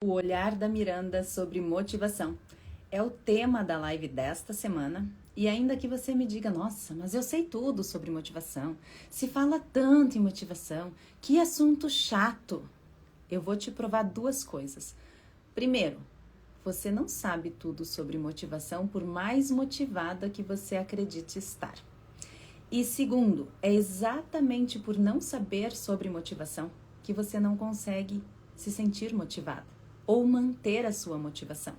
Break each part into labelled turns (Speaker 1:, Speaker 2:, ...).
Speaker 1: O olhar da Miranda sobre motivação é o tema da live desta semana. E ainda que você me diga, nossa, mas eu sei tudo sobre motivação, se fala tanto em motivação, que assunto chato. Eu vou te provar duas coisas. Primeiro, você não sabe tudo sobre motivação, por mais motivada que você acredite estar. E segundo, é exatamente por não saber sobre motivação que você não consegue se sentir motivada ou manter a sua motivação.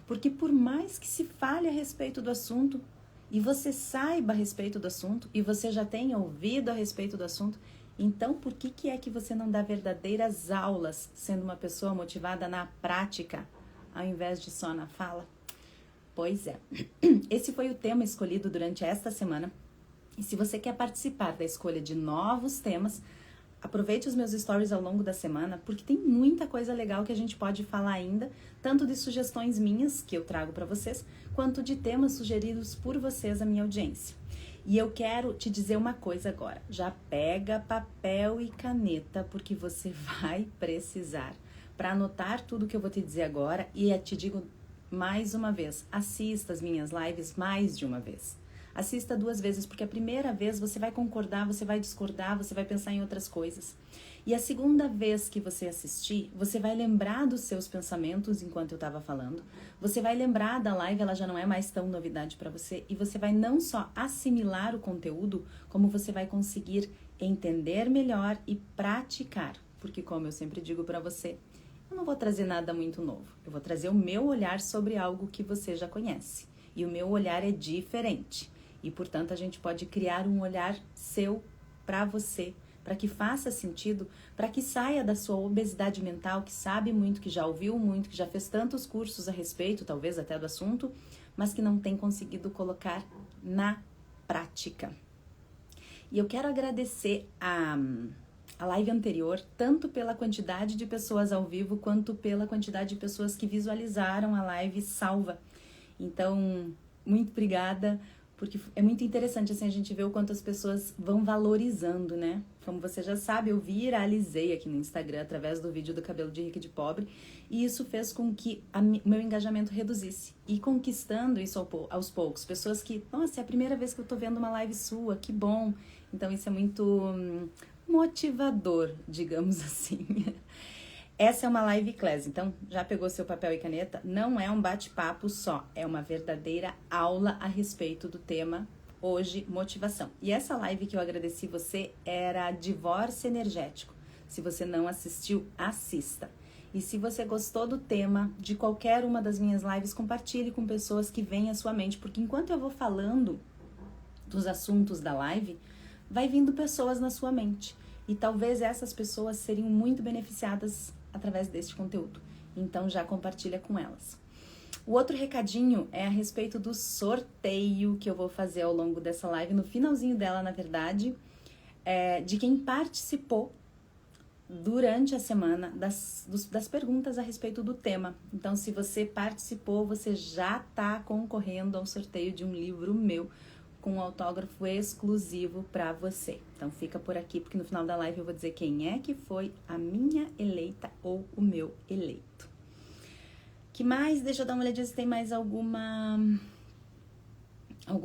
Speaker 1: Porque por mais que se fale a respeito do assunto e você saiba a respeito do assunto e você já tenha ouvido a respeito do assunto, então por que é que você não dá verdadeiras aulas sendo uma pessoa motivada na prática ao invés de só na fala? Pois é, esse foi o tema escolhido durante esta semana. E se você quer participar da escolha de novos temas, aproveite os meus stories ao longo da semana, porque tem muita coisa legal que a gente pode falar ainda, tanto de sugestões minhas, que eu trago para vocês, quanto de temas sugeridos por vocês, a minha audiência. E eu quero te dizer uma coisa agora, já pega papel e caneta, porque você vai precisar para anotar tudo que eu vou te dizer agora, e eu te digo mais uma vez, assista as minhas lives mais de uma vez. Assista 2 vezes, porque a primeira vez você vai concordar, você vai discordar, você vai pensar em outras coisas. E a segunda vez que você assistir, você vai lembrar dos seus pensamentos enquanto eu estava falando. Você vai lembrar da live, ela já não é mais tão novidade para você. E você vai não só assimilar o conteúdo, como você vai conseguir entender melhor e praticar. Porque como eu sempre digo para você, eu não vou trazer nada muito novo. Eu vou trazer o meu olhar sobre algo que você já conhece. E o meu olhar é diferente. E, portanto, a gente pode criar um olhar seu para você, para que faça sentido, para que saia da sua obesidade mental, que sabe muito, que já ouviu muito, que já fez tantos cursos a respeito, talvez até do assunto, mas que não tem conseguido colocar na prática. E eu quero agradecer a live anterior, tanto pela quantidade de pessoas ao vivo, quanto pela quantidade de pessoas que visualizaram a live salva. Então, muito obrigada. Porque é muito interessante, assim, a gente ver o quanto as pessoas vão valorizando, né? Como você já sabe, eu viralizei aqui no Instagram através do vídeo do cabelo de rico e de pobre, e isso fez com que o meu engajamento reduzisse. E conquistando isso aos poucos. Pessoas que, nossa, é a primeira vez que eu tô vendo uma live sua, que bom. Então isso é muito motivador, digamos assim. Essa é uma live class, então já pegou seu papel e caneta? Não é um bate-papo só, é uma verdadeira aula a respeito do tema hoje, motivação. E essa live que eu agradeci você era divórcio energético. Se você não assistiu, assista. E se você gostou do tema de qualquer uma das minhas lives, compartilhe com pessoas que vêm à sua mente, porque enquanto eu vou falando dos assuntos da live, vai vindo pessoas na sua mente. E talvez essas pessoas seriam muito beneficiadas através deste conteúdo. Então já compartilha com elas. O outro recadinho é a respeito do sorteio que eu vou fazer ao longo dessa live, no finalzinho dela, na verdade, de quem participou durante a semana das perguntas a respeito do tema. Então, se você participou, você já está concorrendo ao sorteio de um livro meu, com um autógrafo exclusivo para você. Então fica por aqui, porque no final da live eu vou dizer quem é que foi a minha eleita ou o meu eleito. Que mais? Deixa eu dar uma olhadinha se tem mais algum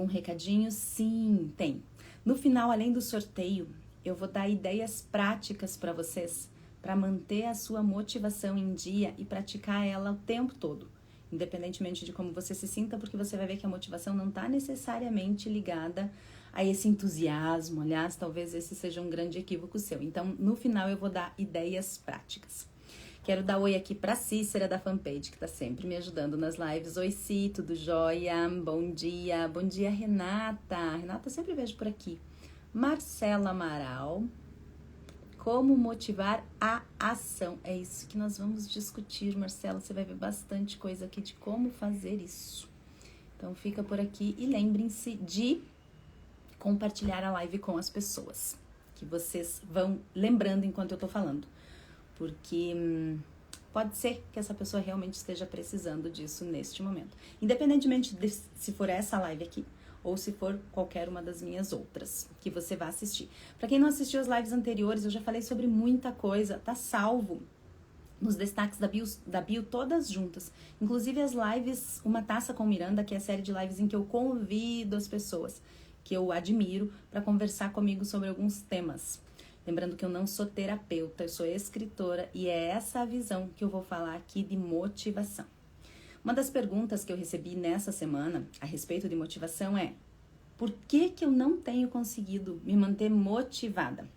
Speaker 1: recadinho. Sim, tem. No final, além do sorteio, eu vou dar ideias práticas para vocês, para manter a sua motivação em dia e praticar ela o tempo todo. Independentemente de como você se sinta, porque você vai ver que a motivação não está necessariamente ligada a esse entusiasmo. Aliás, talvez esse seja um grande equívoco seu. Então, no final, eu vou dar ideias práticas. Quero dar oi aqui para Cícera da fanpage, que está sempre me ajudando nas lives. Oi, Ci, tudo jóia? Bom dia. Bom dia, Renata. Renata, sempre vejo por aqui. Marcela Amaral. Como motivar a ação. É isso que nós vamos discutir, Marcelo. Você vai ver bastante coisa aqui de como fazer isso. Então fica por aqui e lembrem-se de compartilhar a live com as pessoas, que vocês vão lembrando enquanto eu tô falando. Porque pode ser que essa pessoa realmente esteja precisando disso neste momento. Independentemente de se for essa live aqui, ou se for qualquer uma das minhas outras que você vai assistir. Para quem não assistiu as lives anteriores, eu já falei sobre muita coisa, tá salvo nos destaques da bio todas juntas. Inclusive as lives Uma Taça com Miranda, que é a série de lives em que eu convido as pessoas que eu admiro para conversar comigo sobre alguns temas. Lembrando que eu não sou terapeuta, eu sou escritora e é essa a visão que eu vou falar aqui de motivação. Uma das perguntas que eu recebi nessa semana a respeito de motivação é: por que eu não tenho conseguido me manter motivada?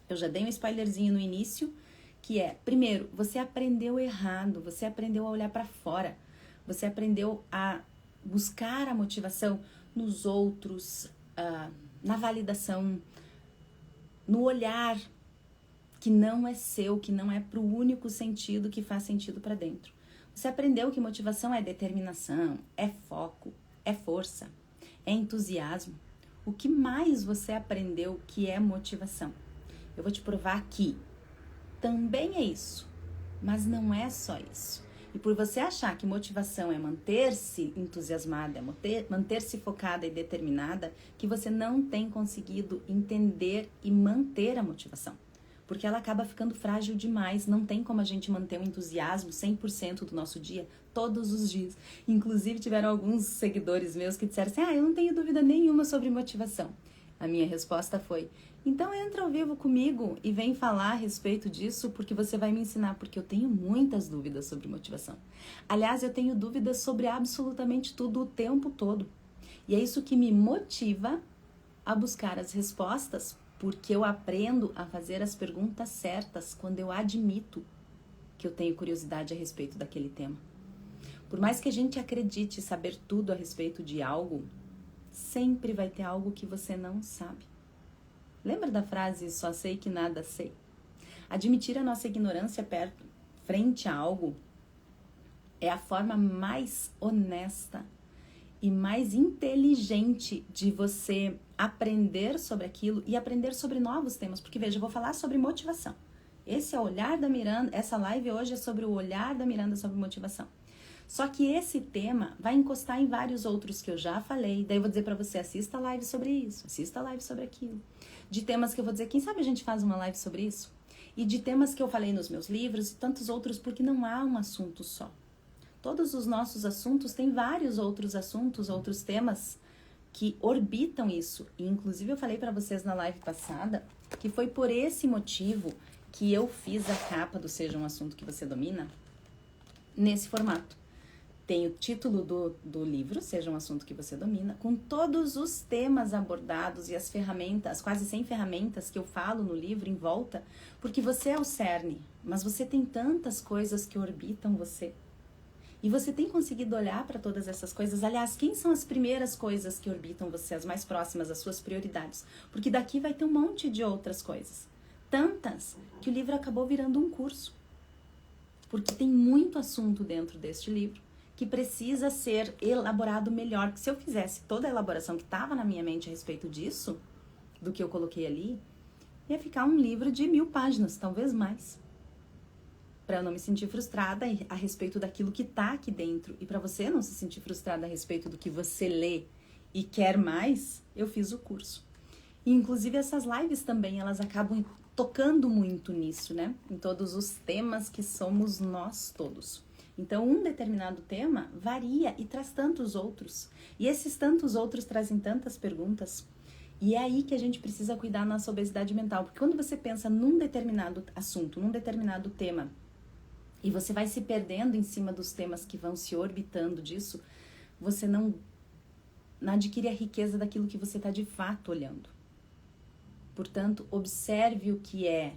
Speaker 1: Eu já dei um spoilerzinho no início, que é, primeiro, você aprendeu errado, você aprendeu a olhar para fora, você aprendeu a buscar a motivação nos outros, na validação, no olhar que não é seu, que não é pro único sentido que faz sentido para dentro. Você aprendeu que motivação é determinação, é foco, é força, é entusiasmo. O que mais você aprendeu que é motivação? Eu vou te provar que também é isso, mas não é só isso. E por você achar que motivação é manter-se entusiasmada, é manter-se focada e determinada, que você não tem conseguido entender e manter a motivação. Porque ela acaba ficando frágil demais, não tem como a gente manter o entusiasmo 100% do nosso dia, todos os dias. Inclusive tiveram alguns seguidores meus que disseram assim: eu não tenho dúvida nenhuma sobre motivação. A minha resposta foi: então entra ao vivo comigo e vem falar a respeito disso, porque você vai me ensinar, porque eu tenho muitas dúvidas sobre motivação. Aliás, eu tenho dúvidas sobre absolutamente tudo o tempo todo. E é isso que me motiva a buscar as respostas, porque eu aprendo a fazer as perguntas certas quando eu admito que eu tenho curiosidade a respeito daquele tema. Por mais que a gente acredite saber tudo a respeito de algo, sempre vai ter algo que você não sabe. Lembra da frase, só sei que nada sei? Admitir a nossa ignorância frente a algo é a forma mais honesta e mais inteligente de você aprender sobre aquilo e aprender sobre novos temas. Porque veja, eu vou falar sobre motivação. Esse é o olhar da Miranda, essa live hoje é sobre o olhar da Miranda sobre motivação. Só que esse tema vai encostar em vários outros que eu já falei. Daí eu vou dizer pra você, assista a live sobre isso, assista a live sobre aquilo. De temas que eu vou dizer, quem sabe a gente faz uma live sobre isso? E de temas que eu falei nos meus livros e tantos outros, porque não há um assunto só. Todos os nossos assuntos têm vários outros assuntos, outros temas que orbitam isso. E inclusive eu falei pra vocês na live passada que foi por esse motivo que eu fiz a capa do Seja um Assunto que Você Domina nesse formato. Tem o título do livro, Seja um Assunto que Você Domina, com todos os temas abordados e as ferramentas, quase 100 ferramentas que eu falo no livro em volta, porque você é o cerne, mas você tem tantas coisas que orbitam você. E você tem conseguido olhar para todas essas coisas? Aliás, quem são as primeiras coisas que orbitam você, as mais próximas, as suas prioridades? Porque daqui vai ter um monte de outras coisas. Tantas que o livro acabou virando um curso. Porque tem muito assunto dentro deste livro que precisa ser elaborado melhor. Porque se eu fizesse toda a elaboração que estava na minha mente a respeito disso, do que eu coloquei ali, ia ficar um livro de 1000 páginas, talvez mais. Para eu não me sentir frustrada a respeito daquilo que está aqui dentro. E para você não se sentir frustrada a respeito do que você lê e quer mais, eu fiz o curso. E, inclusive, essas lives também, elas acabam tocando muito nisso, né? Em todos os temas que somos nós todos. Então, um determinado tema varia e traz tantos outros. E esses tantos outros trazem tantas perguntas. E é aí que a gente precisa cuidar da nossa obesidade mental. Porque quando você pensa num determinado assunto, num determinado tema, e você vai se perdendo em cima dos temas que vão se orbitando disso, você não adquire a riqueza daquilo que você está de fato olhando. Portanto, observe o que é,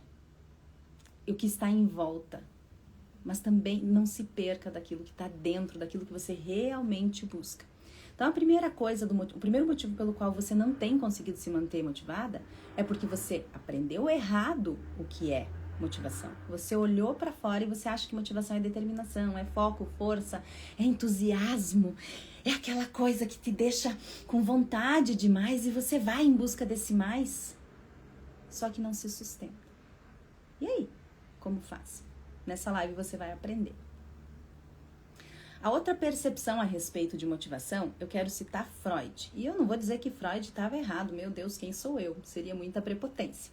Speaker 1: o que está em volta, mas também não se perca daquilo que está dentro, daquilo que você realmente busca. Então, a primeira coisa, o primeiro motivo pelo qual você não tem conseguido se manter motivada é porque você aprendeu errado o que é motivação. Você olhou para fora e você acha que motivação é determinação, é foco, força, é entusiasmo, é aquela coisa que te deixa com vontade de mais e você vai em busca desse mais, só que não se sustenta. E aí, como faz? Nessa live você vai aprender. A outra percepção a respeito de motivação, eu quero citar Freud. E eu não vou dizer que Freud estava errado, meu Deus, quem sou eu? Seria muita prepotência.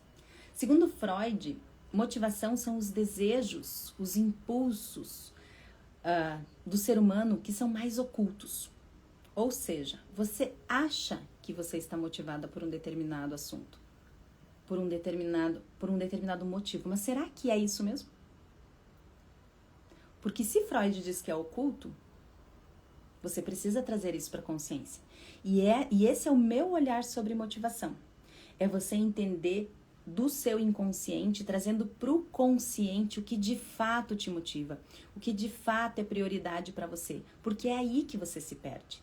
Speaker 1: Segundo Freud, motivação são os desejos, os impulsos do ser humano que são mais ocultos. Ou seja, você acha que você está motivada por um determinado assunto, por um determinado motivo, mas será que é isso mesmo? Porque se Freud diz que é oculto, você precisa trazer isso para a consciência. E esse é o meu olhar sobre motivação. É você entender do seu inconsciente, trazendo para o consciente o que de fato te motiva, o que de fato é prioridade para você, porque é aí que você se perde.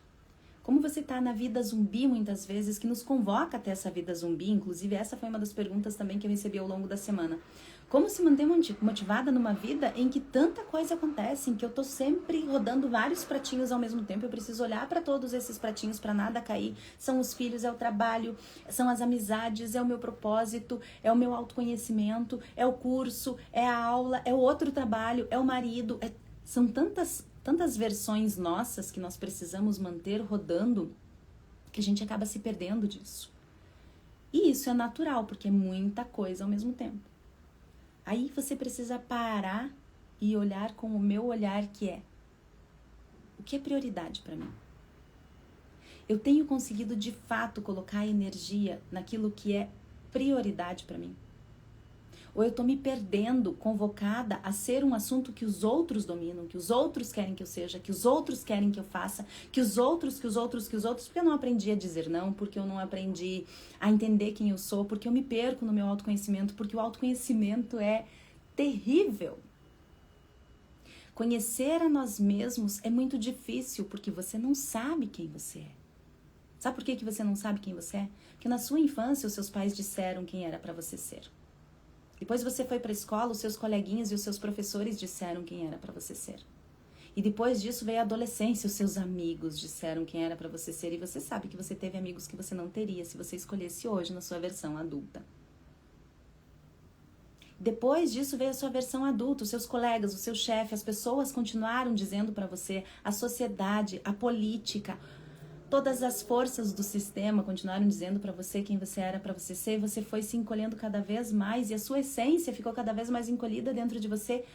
Speaker 1: Como você está na vida zumbi muitas vezes, que nos convoca até essa vida zumbi, inclusive essa foi uma das perguntas também que eu recebi ao longo da semana. Como se manter motivada numa vida em que tanta coisa acontece, em que eu tô sempre rodando vários pratinhos ao mesmo tempo, eu preciso olhar para todos esses pratinhos para nada cair. São os filhos, é o trabalho, são as amizades, é o meu propósito, é o meu autoconhecimento, é o curso, é a aula, é o outro trabalho, é o marido. São tantas versões nossas que nós precisamos manter rodando que a gente acaba se perdendo disso. E isso é natural, porque é muita coisa ao mesmo tempo. Aí você precisa parar e olhar com o meu olhar, que é: o que é prioridade para mim? Eu tenho conseguido de fato colocar energia naquilo que é prioridade para mim? Ou eu tô me perdendo, convocada a ser um assunto que os outros dominam, que os outros querem que eu seja, que os outros querem que eu faça, que os outros, porque eu não aprendi a dizer não, porque eu não aprendi a entender quem eu sou, porque eu me perco no meu autoconhecimento, porque o autoconhecimento é terrível. Conhecer a nós mesmos é muito difícil, porque você não sabe quem você é. Sabe por que você não sabe quem você é? Porque na sua infância os seus pais disseram quem era para você ser. Depois você foi para a escola, os seus coleguinhas e os seus professores disseram quem era para você ser. E depois disso veio a adolescência, os seus amigos disseram quem era para você ser. E você sabe que você teve amigos que você não teria se você escolhesse hoje na sua versão adulta. Depois disso veio a sua versão adulta, os seus colegas, o seu chefe, as pessoas continuaram dizendo para você, a sociedade, a política, todas as forças do sistema continuaram dizendo para você quem você era para você ser, você foi se encolhendo cada vez mais e a sua essência ficou cada vez mais encolhida dentro de você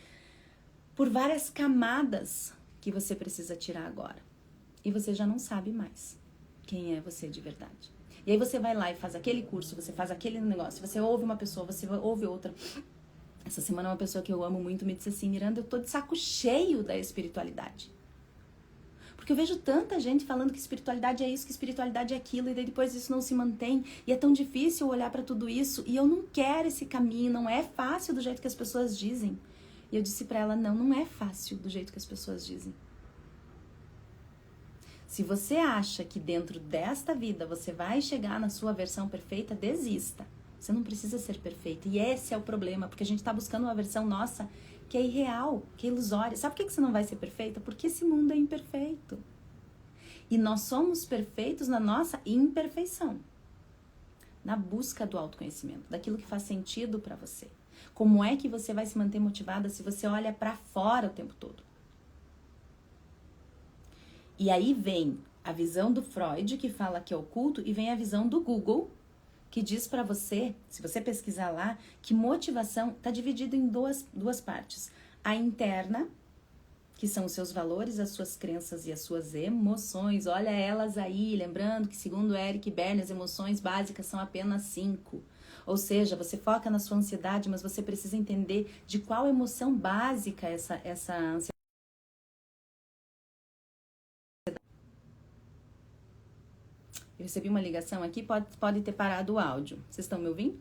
Speaker 1: por várias camadas que você precisa tirar agora. E você já não sabe mais quem é você de verdade. E aí você vai lá e faz aquele curso, você faz aquele negócio, você ouve uma pessoa, você ouve outra. Essa semana uma pessoa que eu amo muito me disse assim: Miranda, eu tô de saco cheio da espiritualidade. Porque eu vejo tanta gente falando que espiritualidade é isso, que espiritualidade é aquilo, e daí depois isso não se mantém, e é tão difícil olhar para tudo isso, e eu não quero esse caminho, não é fácil do jeito que as pessoas dizem. E eu disse para ela: não é fácil do jeito que as pessoas dizem. Se você acha que dentro desta vida você vai chegar na sua versão perfeita, desista. Você não precisa ser perfeita, e esse é o problema, porque a gente tá buscando uma versão nossa que é irreal, que é ilusória. Sabe por que você não vai ser perfeita? Porque esse mundo é imperfeito. E nós somos perfeitos na nossa imperfeição. Na busca do autoconhecimento, daquilo que faz sentido para você. Como é que você vai se manter motivada se você olha para fora o tempo todo? E aí vem a visão do Freud, que fala que é oculto, e vem a visão do Google, que diz para você, se você pesquisar lá, que motivação está dividida em duas partes. A interna, que são os seus valores, as suas crenças e as suas emoções. Olha elas aí, lembrando que segundo Eric Berne, as emoções básicas são apenas 5. Ou seja, você foca na sua ansiedade, mas você precisa entender de qual emoção básica essa ansiedade. Eu recebi uma ligação aqui, pode ter parado o áudio. Vocês estão me ouvindo?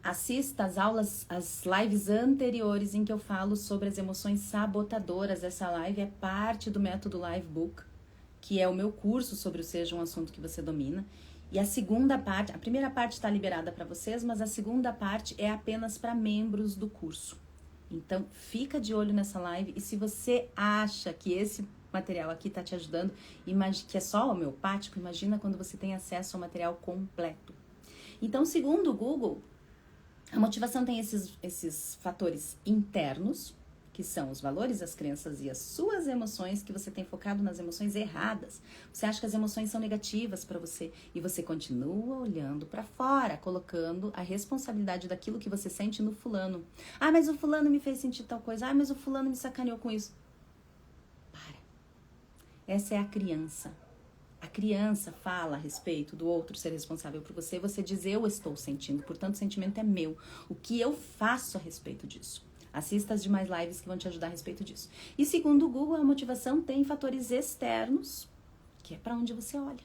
Speaker 1: Assista as lives anteriores em que eu falo sobre as emoções sabotadoras. Essa live é parte do método Livebook, que é o meu curso sobre o Seja um Assunto que Você Domina. E a segunda parte, a primeira parte está liberada para vocês, mas a segunda parte é apenas para membros do curso. Então, fica de olho nessa live, e se você acha que esse material aqui está te ajudando, que é só homeopático, imagina quando você tem acesso ao material completo. Então, segundo o Google, a motivação tem esses fatores internos, que são os valores, as crenças e as suas emoções, que você tem focado nas emoções erradas. Você acha que as emoções são negativas para você e você continua olhando para fora, colocando a responsabilidade daquilo que você sente no fulano. Ah, mas o fulano me fez sentir tal coisa. Ah, mas o fulano me sacaneou com isso. Para. Essa é a criança. A criança fala a respeito do outro ser responsável por você, você diz eu estou sentindo, portanto o sentimento é meu. O que eu faço a respeito disso? Assista as demais lives que vão te ajudar a respeito disso. E segundo o Google, a motivação tem fatores externos, que é para onde você olha.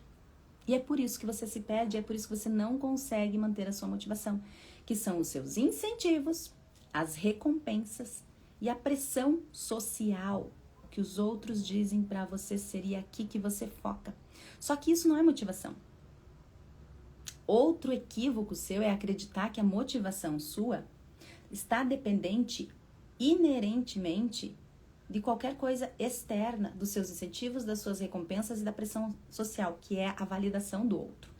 Speaker 1: E é por isso que você se perde, é por isso que você não consegue manter a sua motivação, que são os seus incentivos, as recompensas e a pressão social que os outros dizem para você, seria aqui que você foca. Só que isso não é motivação. Outro equívoco seu é acreditar que a motivação sua está dependente inerentemente de qualquer coisa externa, dos seus incentivos, das suas recompensas e da pressão social, que é a validação do outro.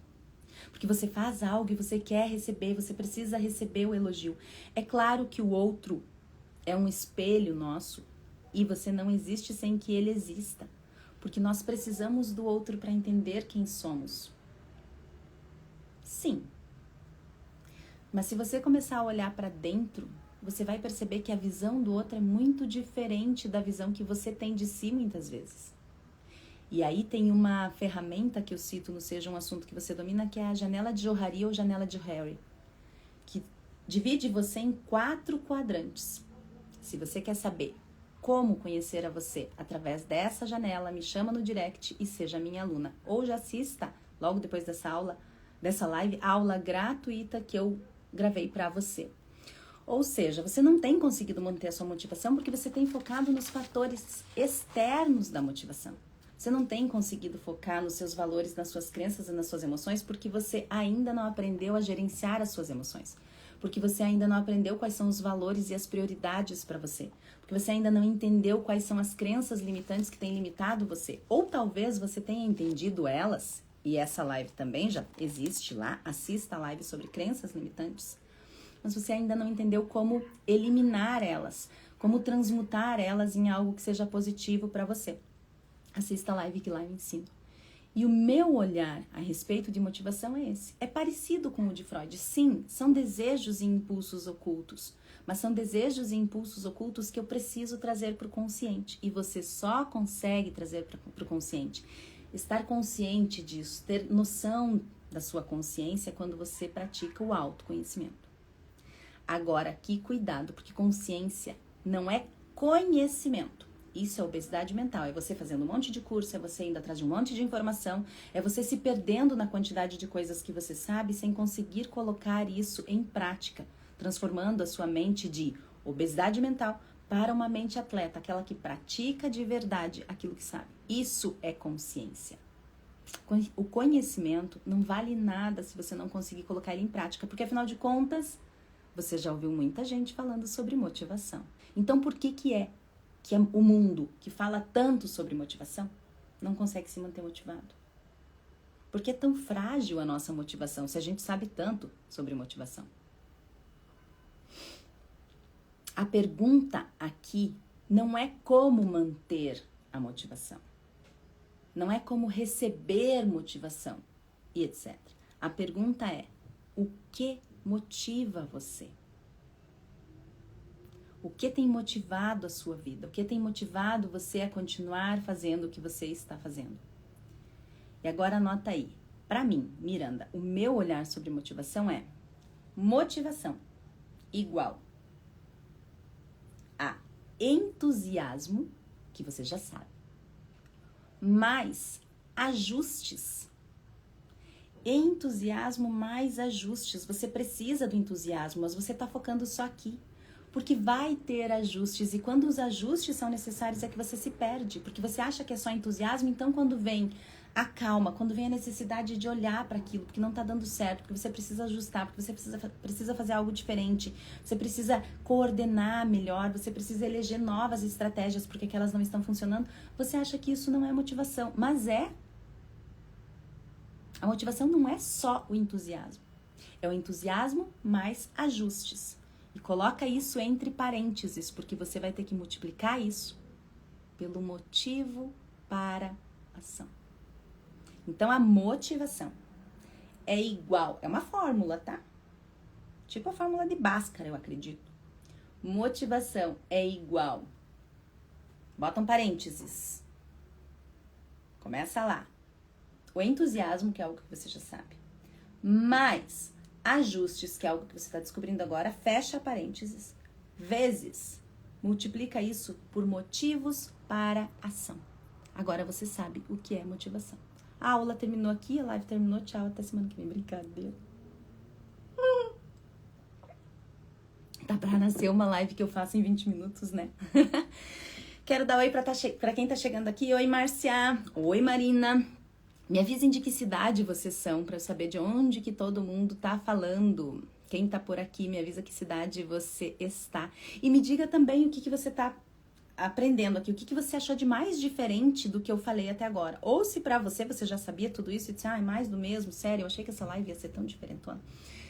Speaker 1: Porque você faz algo e você quer receber, você precisa receber o elogio. É claro que o outro é um espelho nosso e você não existe sem que ele exista. Porque nós precisamos do outro para entender quem somos. Sim. Mas se você começar a olhar para dentro, você vai perceber que a visão do outro é muito diferente da visão que você tem de si muitas vezes. E aí tem uma ferramenta que eu cito no Seja um Assunto que Você Domina, que é a janela de Johari ou janela de Harry, que divide você em 4 quadrantes. Se você quer saber como conhecer a você através dessa janela, me chama no direct e seja minha aluna. Ou já assista, logo depois dessa live, a aula gratuita que eu gravei para você. Ou seja, você não tem conseguido manter a sua motivação porque você tem focado nos fatores externos da motivação. Você não tem conseguido focar nos seus valores, nas suas crenças e nas suas emoções porque você ainda não aprendeu a gerenciar as suas emoções. Porque você ainda não aprendeu quais são os valores e as prioridades para você. Porque você ainda não entendeu quais são as crenças limitantes que têm limitado você. Ou talvez você tenha entendido elas, e essa live também já existe lá, assista a live sobre crenças limitantes, mas você ainda não entendeu como eliminar elas, como transmutar elas em algo que seja positivo para você. Assista a live que lá eu ensino. E o meu olhar a respeito de motivação é esse. É parecido com o de Freud. Sim, são desejos e impulsos ocultos. Mas são desejos e impulsos ocultos que eu preciso trazer para o consciente. E você só consegue trazer para o consciente. Estar consciente disso, ter noção da sua consciência quando você pratica o autoconhecimento. Agora, aqui, cuidado, porque consciência não é conhecimento. Isso é obesidade mental, é você fazendo um monte de curso, é você indo atrás de um monte de informação, é você se perdendo na quantidade de coisas que você sabe sem conseguir colocar isso em prática, transformando a sua mente de obesidade mental para uma mente atleta, aquela que pratica de verdade aquilo que sabe. Isso é consciência. O conhecimento não vale nada se você não conseguir colocar ele em prática, porque afinal de contas, você já ouviu muita gente falando sobre motivação. Então, por que é o mundo que fala tanto sobre motivação não consegue se manter motivado? Por que é tão frágil a nossa motivação se a gente sabe tanto sobre motivação? A pergunta aqui não é como manter a motivação. Não é como receber motivação e etc. A pergunta é: o que motiva você? O que tem motivado a sua vida? O que tem motivado você a continuar fazendo o que você está fazendo? E agora anota aí. Para mim, Miranda, o meu olhar sobre motivação é: motivação igual a entusiasmo, que você já sabe, mais ajustes. Entusiasmo mais ajustes. Você precisa do entusiasmo, mas você está focando só aqui. Porque vai ter ajustes, e quando os ajustes são necessários é que você se perde, porque você acha que é só entusiasmo, então quando vem a calma, quando vem a necessidade de olhar para aquilo, porque não está dando certo, porque você precisa ajustar, porque você precisa fazer algo diferente, você precisa coordenar melhor, você precisa eleger novas estratégias porque aquelas não estão funcionando, você acha que isso não é motivação, mas é. A motivação não é só o entusiasmo, é o entusiasmo mais ajustes. E coloca isso entre parênteses, porque você vai ter que multiplicar isso pelo motivo para ação. Então, a motivação é igual, é uma fórmula, tá? Tipo a fórmula de Bhaskara, eu acredito. Motivação é igual. Bota um parênteses. Começa lá. O entusiasmo, que é algo que você já sabe. Mais ajustes, que é algo que você está descobrindo agora, fecha parênteses. Vezes. Multiplica isso por motivos para ação. Agora você sabe o que é motivação. A aula terminou aqui, a live terminou. Tchau, até semana que vem. Brincadeira. Tá pra nascer uma live que eu faço em 20 minutos, né? Quero dar oi pra quem tá chegando aqui. Oi, Márcia. Oi, Marina. Me avisem de que cidade vocês são, pra eu saber de onde que todo mundo tá falando. Quem tá por aqui, me avisa que cidade você está. E me diga também o que você tá aprendendo aqui. O que você achou de mais diferente do que eu falei até agora. Ou se pra você já sabia tudo isso e disse, mais do mesmo, sério, eu achei que essa live ia ser tão diferentona.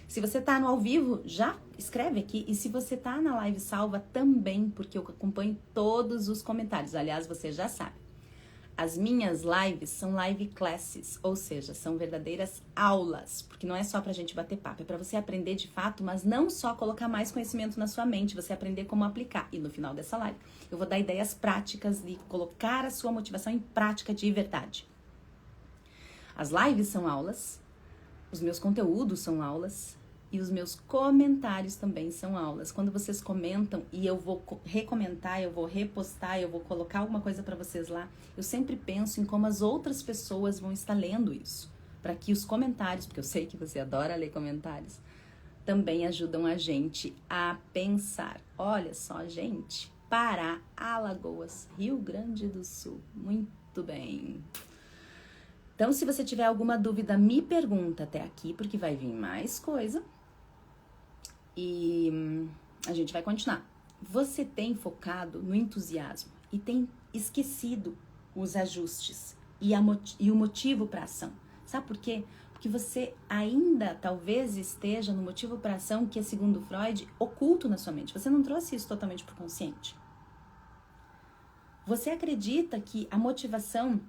Speaker 1: Se você tá no ao vivo, já escreve aqui. E se você tá na live salva também, porque eu acompanho todos os comentários. Aliás, você já sabe. As minhas lives são live classes, ou seja, são verdadeiras aulas, porque não é só pra gente bater papo, é pra você aprender de fato, mas não só colocar mais conhecimento na sua mente, você aprender como aplicar. E no final dessa live, eu vou dar ideias práticas de colocar a sua motivação em prática de verdade. As lives são aulas, os meus conteúdos são aulas, e os meus comentários também são aulas. Quando vocês comentam e eu vou recomentar, eu vou repostar, eu vou colocar alguma coisa para vocês lá, eu sempre penso em como as outras pessoas vão estar lendo isso. Para que os comentários, porque eu sei que você adora ler comentários, também ajudam a gente a pensar. Olha só, gente, Pará, Alagoas, Rio Grande do Sul. Muito bem. Então, se você tiver alguma dúvida, me pergunta até aqui, porque vai vir mais coisa. E a gente vai continuar. Você tem focado no entusiasmo e tem esquecido os ajustes e o motivo para ação. Sabe por quê? Porque você ainda talvez esteja no motivo para ação que é, segundo Freud, oculto na sua mente. Você não trouxe isso totalmente para o consciente. Você acredita que a motivação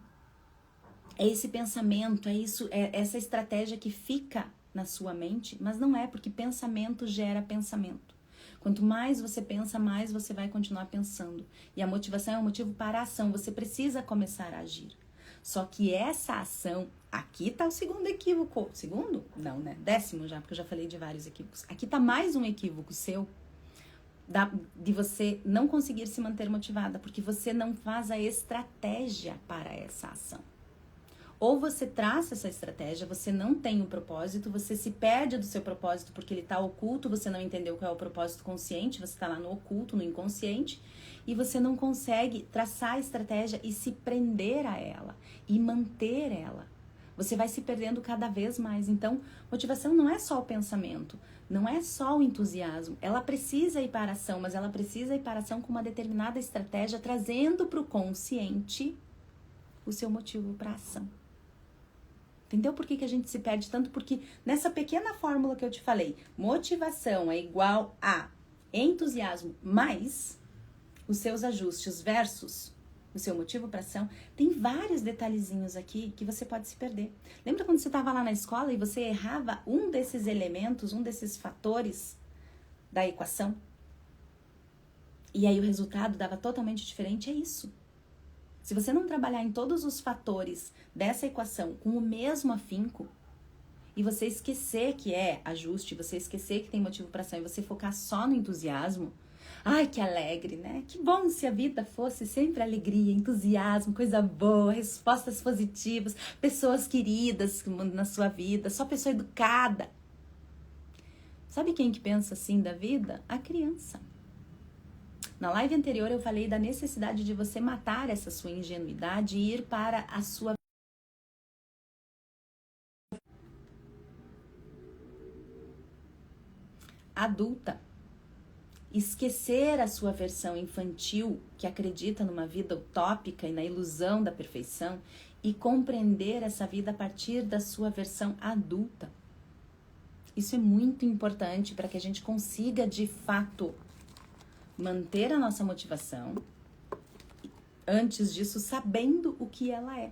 Speaker 1: é esse pensamento, é essa estratégia que fica na sua mente, mas não é, porque pensamento gera pensamento. Quanto mais você pensa, mais você vai continuar pensando. E a motivação é um motivo para a ação, você precisa começar a agir. Só que essa ação, aqui tá o segundo equívoco. Segundo? Não, né? 10º já, porque eu já falei de vários equívocos. Aqui tá mais um equívoco seu, de você não conseguir se manter motivada, porque você não faz a estratégia para essa ação. Ou você traça essa estratégia, você não tem um propósito, você se perde do seu propósito porque ele está oculto, você não entendeu qual é o propósito consciente, você está lá no oculto, no inconsciente, e você não consegue traçar a estratégia e se prender a ela, e manter ela. Você vai se perdendo cada vez mais. Então, motivação não é só o pensamento, não é só o entusiasmo. Ela precisa ir para a ação, mas ela precisa ir para a ação com uma determinada estratégia, trazendo para o consciente o seu motivo para a ação. Entendeu por que a gente se perde tanto? Porque nessa pequena fórmula que eu te falei, motivação é igual a entusiasmo mais os seus ajustes versus o seu motivo para ação, tem vários detalhezinhos aqui que você pode se perder. Lembra quando você estava lá na escola e você errava um desses elementos, um desses fatores da equação? E aí o resultado dava totalmente diferente? É isso. Se você não trabalhar em todos os fatores dessa equação com o mesmo afinco, e você esquecer que é ajuste, você esquecer que tem motivo para ação e você focar só no entusiasmo, ai, que alegre, né? Que bom se a vida fosse sempre alegria, entusiasmo, coisa boa, respostas positivas, pessoas queridas na sua vida, só pessoa educada. Sabe quem que pensa assim da vida? A criança. Na live anterior eu falei da necessidade de você matar essa sua ingenuidade e ir para a sua adulta. Esquecer a sua versão infantil, que acredita numa vida utópica e na ilusão da perfeição, e compreender essa vida a partir da sua versão adulta. Isso é muito importante para que a gente consiga, de fato, manter a nossa motivação, antes disso, sabendo o que ela é.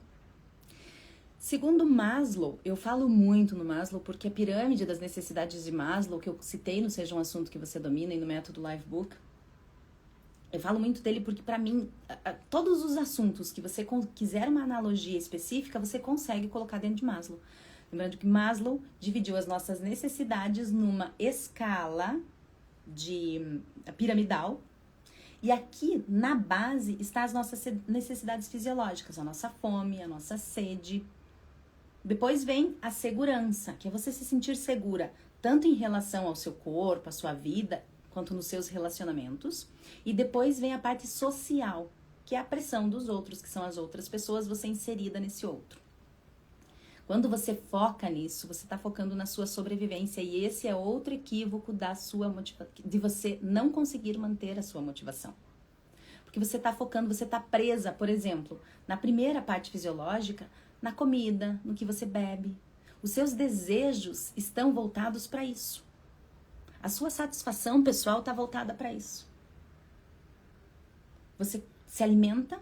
Speaker 1: Segundo Maslow, eu falo muito no Maslow porque a pirâmide das necessidades de Maslow, que eu citei no Seja um Assunto que Você Domina e no Método Livebook, eu falo muito dele porque, para mim, todos os assuntos que você quiser uma analogia específica, você consegue colocar dentro de Maslow. Lembrando que Maslow dividiu as nossas necessidades numa escala piramidal. E aqui, na base, está as nossas necessidades fisiológicas, a nossa fome, a nossa sede. Depois vem a segurança, que é você se sentir segura, tanto em relação ao seu corpo, à sua vida, quanto nos seus relacionamentos. E depois vem a parte social, que é a pressão dos outros, que são as outras pessoas, você inserida nesse outro. Quando você foca nisso, você está focando na sua sobrevivência, e esse é outro equívoco de você não conseguir manter a sua motivação. Porque você está focando, você está presa, por exemplo, na primeira parte fisiológica, na comida, no que você bebe. Os seus desejos estão voltados para isso. A sua satisfação pessoal está voltada para isso. Você se alimenta,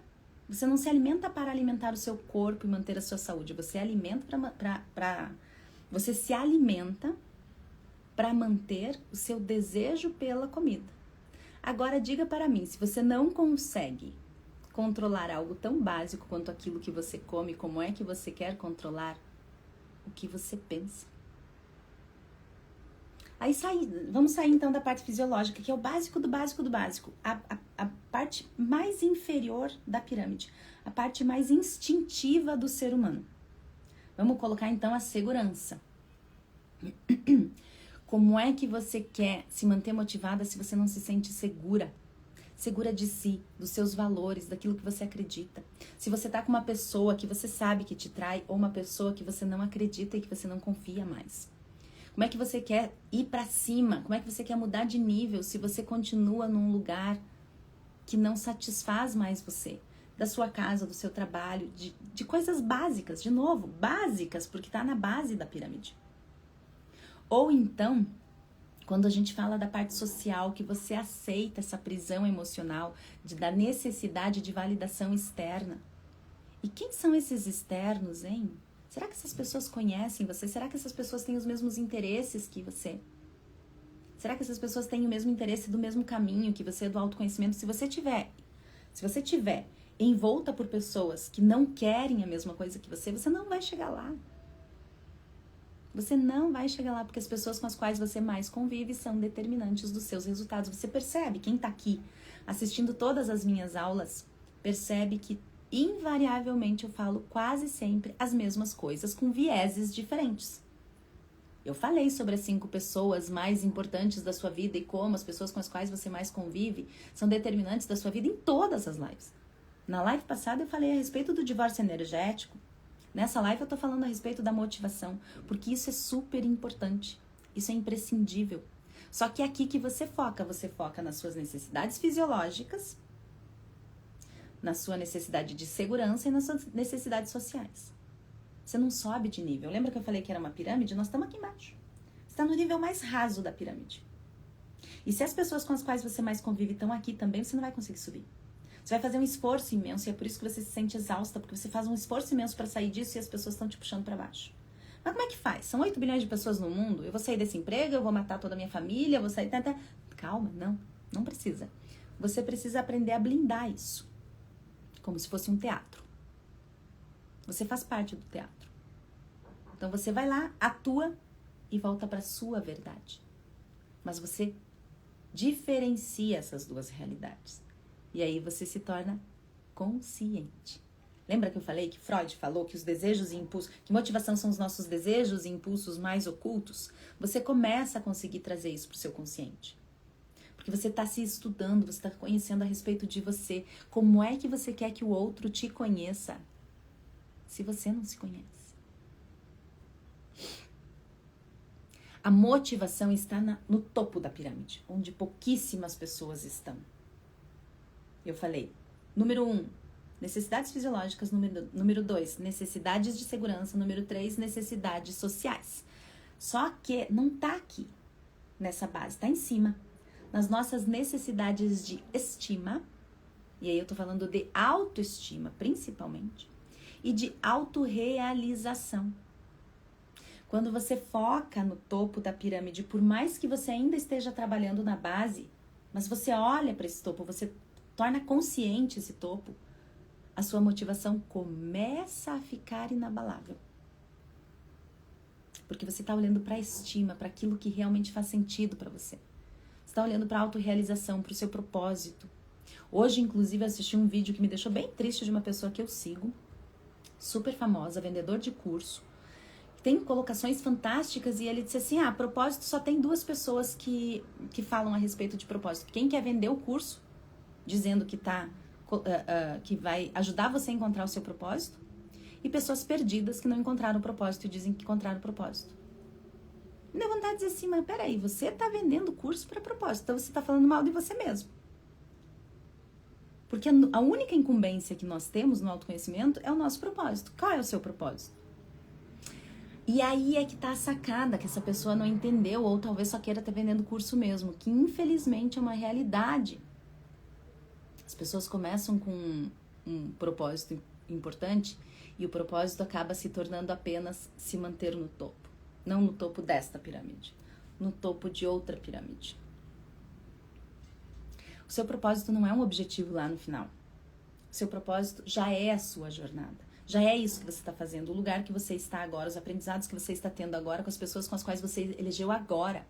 Speaker 1: você não se alimenta para alimentar o seu corpo e manter a sua saúde. Você se alimenta para manter o seu desejo pela comida. Agora diga para mim, se você não consegue controlar algo tão básico quanto aquilo que você come, como é que você quer controlar o que você pensa? Aí vamos sair então da parte fisiológica, que é o básico do básico do básico. A parte mais inferior da pirâmide. A parte mais instintiva do ser humano. Vamos colocar então a segurança. Como é que você quer se manter motivada se você não se sente segura? Segura de si, dos seus valores, daquilo que você acredita. Se você tá com uma pessoa que você sabe que te trai, ou uma pessoa que você não acredita e que você não confia mais. Como é que você quer ir pra cima? Como é que você quer mudar de nível se você continua num lugar que não satisfaz mais você? Da sua casa, do seu trabalho, de coisas básicas, de novo, básicas, porque tá na base da pirâmide. Ou então, quando a gente fala da parte social, que você aceita essa prisão emocional, da necessidade de validação externa. E quem são esses externos, hein? Será que essas pessoas conhecem você? Será que essas pessoas têm os mesmos interesses que você? Será que essas pessoas têm o mesmo interesse do mesmo caminho que você, do autoconhecimento? Se você tiver envolta por pessoas que não querem a mesma coisa que você não vai chegar lá. Você não vai chegar lá, porque as pessoas com as quais você mais convive são determinantes dos seus resultados. Você percebe, quem tá aqui assistindo todas as minhas aulas, percebe que invariavelmente eu falo quase sempre as mesmas coisas com vieses diferentes. Eu falei sobre as 5 pessoas mais importantes da sua vida e como as pessoas com as quais você mais convive são determinantes da sua vida em todas as lives. Na live passada eu falei a respeito do divórcio energético. Nessa live eu tô falando a respeito da motivação, porque isso é super importante, isso é imprescindível. Só que é aqui que você foca nas suas necessidades fisiológicas, na sua necessidade de segurança e nas suas necessidades sociais. Você não sobe de nível. Lembra que eu falei que era uma pirâmide? Nós estamos aqui embaixo. Você está no nível mais raso da pirâmide. E se as pessoas com as quais você mais convive estão aqui também, você não vai conseguir subir. Você vai fazer um esforço imenso e é por isso que você se sente exausta, porque você faz um esforço imenso para sair disso e as pessoas estão te puxando para baixo. Mas como é que faz? São 8 bilhões de pessoas no mundo, eu vou sair desse emprego, eu vou matar toda a minha família, eu vou sair... Calma, não precisa. Você precisa aprender a blindar isso, como se fosse um teatro. Você faz parte do teatro. Então você vai lá, atua e volta para sua verdade. Mas você diferencia essas duas realidades. E aí você se torna consciente. Lembra que eu falei que Freud falou que os desejos e impulsos, que motivação são os nossos desejos e impulsos mais ocultos? Você começa a conseguir trazer isso para o seu consciente. Porque você está se estudando, você está conhecendo a respeito de você. Como é que você quer que o outro te conheça se você não se conhece? A motivação está no topo da pirâmide, onde pouquíssimas pessoas estão. Eu falei, número 1, necessidades fisiológicas. Número 2, necessidades de segurança. Número 3, necessidades sociais. Só que não tá aqui, nessa base, tá em cima. Nas nossas necessidades de estima, e aí eu tô falando de autoestima, principalmente, e de autorrealização. Quando você foca no topo da pirâmide, por mais que você ainda esteja trabalhando na base, mas você olha para esse topo, você torna consciente esse topo, a sua motivação começa a ficar inabalável. Porque você está olhando para a estima, para aquilo que realmente faz sentido para você. Você está olhando para a autorrealização, para o seu propósito. Hoje, inclusive, eu assisti um vídeo que me deixou bem triste de uma pessoa que eu sigo, super famosa, vendedor de curso. Tem colocações fantásticas e ele disse assim, propósito só tem 2 pessoas que falam a respeito de propósito. Quem quer vender o curso, dizendo que que vai ajudar você a encontrar o seu propósito, e pessoas perdidas que não encontraram o propósito e dizem que encontraram o propósito. Me dá vontade de dizer assim, mas peraí, você está vendendo curso para propósito, então você está falando mal de você mesmo. Porque a única incumbência que nós temos no autoconhecimento é o nosso propósito. Qual é o seu propósito? E aí é que tá a sacada, que essa pessoa não entendeu, ou talvez só queira estar vendendo curso mesmo, que infelizmente é uma realidade. As pessoas começam com um propósito importante e o propósito acaba se tornando apenas se manter no topo. Não no topo desta pirâmide, no topo de outra pirâmide. O seu propósito não é um objetivo lá no final. O seu propósito já é a sua jornada. Já é isso que você está fazendo, o lugar que você está agora, os aprendizados que você está tendo agora com as pessoas com as quais você elegeu agora.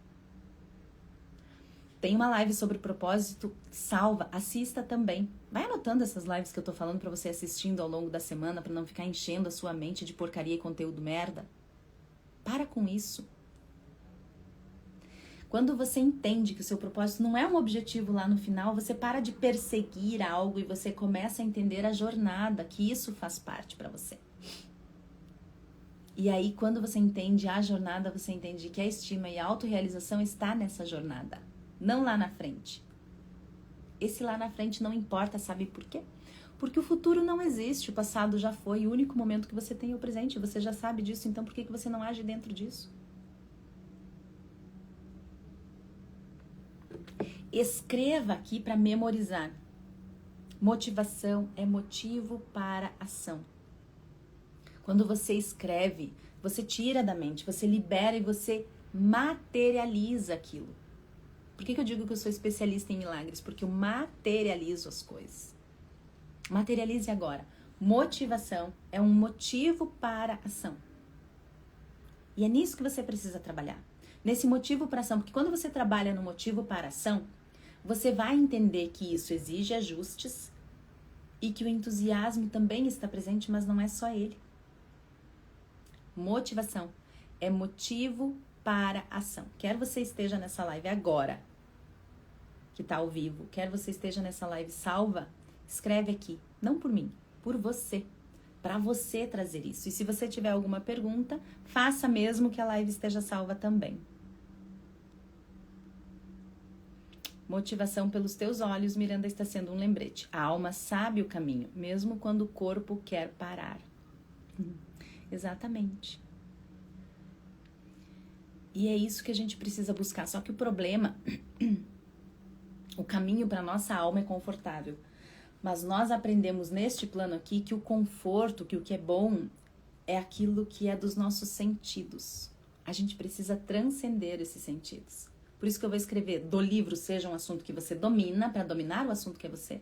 Speaker 1: Tem uma live sobre propósito, salva, assista também. Vai anotando essas lives que eu tô falando para você assistindo ao longo da semana, para não ficar enchendo a sua mente de porcaria e conteúdo merda. Para com isso. Quando você entende que o seu propósito não é um objetivo lá no final, você para de perseguir algo e você começa a entender a jornada, que isso faz parte para você. E aí, quando você entende a jornada, você entende que a estima e a autorrealização está nessa jornada, não lá na frente. Esse lá na frente não importa, sabe por quê? Porque o futuro não existe, o passado já foi, o único momento que você tem é o presente, você já sabe disso, então por que você não age dentro disso? Escreva aqui para memorizar. Motivação é motivo para ação. Quando você escreve, você tira da mente, você libera e você materializa aquilo. Por que eu digo que eu sou especialista em milagres? Porque eu materializo as coisas. Materialize agora. Motivação é um motivo para ação. E é nisso que você precisa trabalhar. Nesse motivo para ação. Porque quando você trabalha no motivo para ação, você vai entender que isso exige ajustes e que o entusiasmo também está presente, mas não é só ele. Motivação é motivo para ação. Quer você esteja nessa live agora, que está ao vivo, quer você esteja nessa live salva, escreve aqui, não por mim, por você, para você trazer isso. E se você tiver alguma pergunta, faça mesmo que a live esteja salva também. Motivação pelos teus olhos, Miranda, está sendo um lembrete. A alma sabe o caminho, mesmo quando o corpo quer parar. Exatamente. E é isso que a gente precisa buscar. Só que o problema, o caminho para nossa alma é confortável. Mas nós aprendemos neste plano aqui que o conforto, que o que é bom, é aquilo que é dos nossos sentidos. A gente precisa transcender esses sentidos. Por isso que eu vou escrever do livro Seja um Assunto que você domina, para dominar o assunto que é você.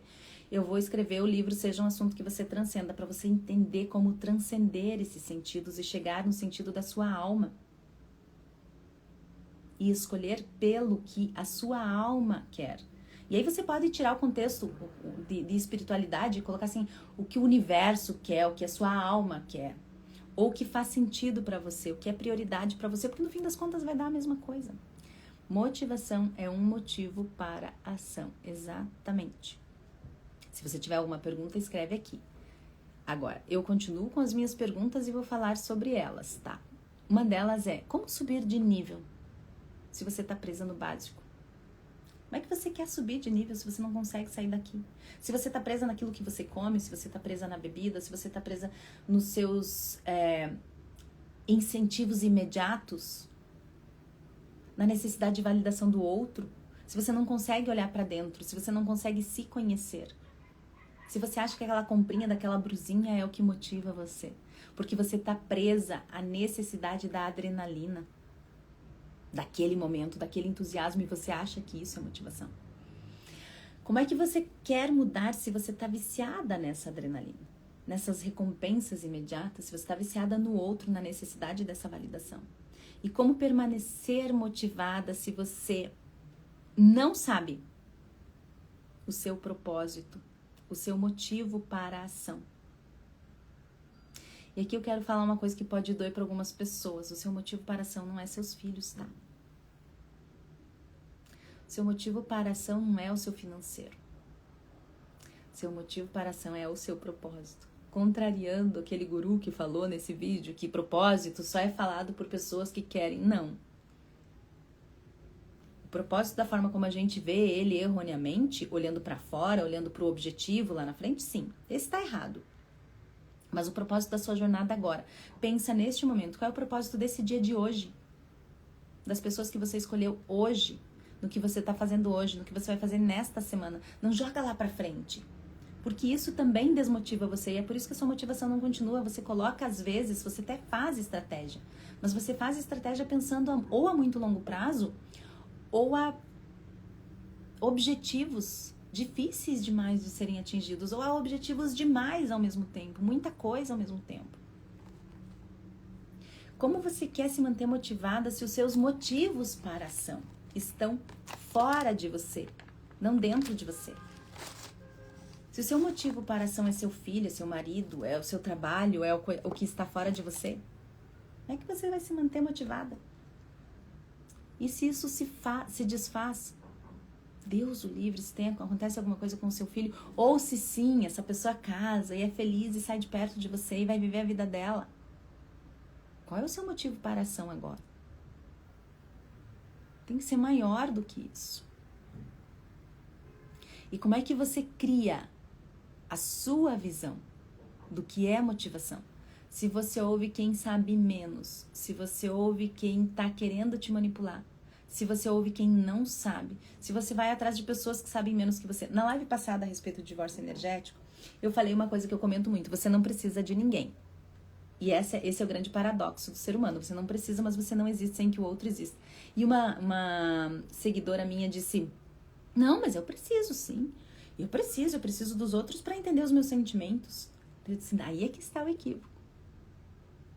Speaker 1: Eu vou escrever o livro Seja um Assunto que você transcenda, para você entender como transcender esses sentidos e chegar no sentido da sua alma. E escolher pelo que a sua alma quer. E aí você pode tirar o contexto de espiritualidade e colocar assim, o que o universo quer, o que a sua alma quer. Ou o que faz sentido para você, o que é prioridade para você, porque no fim das contas vai dar a mesma coisa. Motivação é um motivo para ação, exatamente. Se você tiver alguma pergunta, escreve aqui. Agora, eu continuo com as minhas perguntas e vou falar sobre elas, tá? Uma delas é, como subir de nível se você está presa no básico? Como é que você quer subir de nível se você não consegue sair daqui? Se você está presa naquilo que você come, se você está presa na bebida, se você está presa nos seus incentivos imediatos, na necessidade de validação do outro, se você não consegue olhar para dentro, se você não consegue se conhecer, se você acha que aquela comprinha daquela brusinha é o que motiva você, porque você está presa à necessidade da adrenalina, daquele momento, daquele entusiasmo, e você acha que isso é motivação. Como é que você quer mudar se você está viciada nessa adrenalina, nessas recompensas imediatas, se você está viciada no outro, na necessidade dessa validação? E como permanecer motivada se você não sabe o seu propósito, o seu motivo para a ação? E aqui eu quero falar uma coisa que pode doer para algumas pessoas. O seu motivo para a ação não é seus filhos, tá? O seu motivo para a ação não é o seu financeiro. O seu motivo para a ação é o seu propósito. Contrariando aquele guru que falou nesse vídeo que propósito só é falado por pessoas que querem. Não. O propósito, da forma como a gente vê ele erroneamente, olhando para fora, olhando para o objetivo lá na frente, sim, esse está errado. Mas o propósito da sua jornada agora, pensa neste momento, qual é o propósito desse dia de hoje? Das pessoas que você escolheu hoje, no que você está fazendo hoje, no que você vai fazer nesta semana. Não joga lá para frente, porque isso também desmotiva você, e é por isso que a sua motivação não continua. Você coloca, às vezes, você até faz estratégia, mas você faz estratégia pensando ou a muito longo prazo, ou a objetivos difíceis demais de serem atingidos, ou a objetivos demais ao mesmo tempo, muita coisa ao mesmo tempo. Como você quer se manter motivada se os seus motivos para a ação estão fora de você, não dentro de você? Se o seu motivo para a ação é seu filho, é seu marido, é o seu trabalho, é o que está fora de você, como é que você vai se manter motivada? E se isso se desfaz? Deus o livre, se acontece alguma coisa com o seu filho, ou se sim, essa pessoa casa e é feliz e sai de perto de você e vai viver a vida dela. Qual é o seu motivo para a ação agora? Tem que ser maior do que isso. E como é que você cria a sua visão do que é motivação? Se você ouve quem sabe menos, se você ouve quem está querendo te manipular, se você ouve quem não sabe, se você vai atrás de pessoas que sabem menos que você. Na live passada a respeito do divórcio energético, eu falei uma coisa que eu comento muito: você não precisa de ninguém. E esse é o grande paradoxo do ser humano. Você não precisa, mas você não existe sem que o outro exista. E uma seguidora minha disse: não, mas eu preciso sim. Eu preciso dos outros para entender os meus sentimentos. Eu disse: aí é que está o equívoco.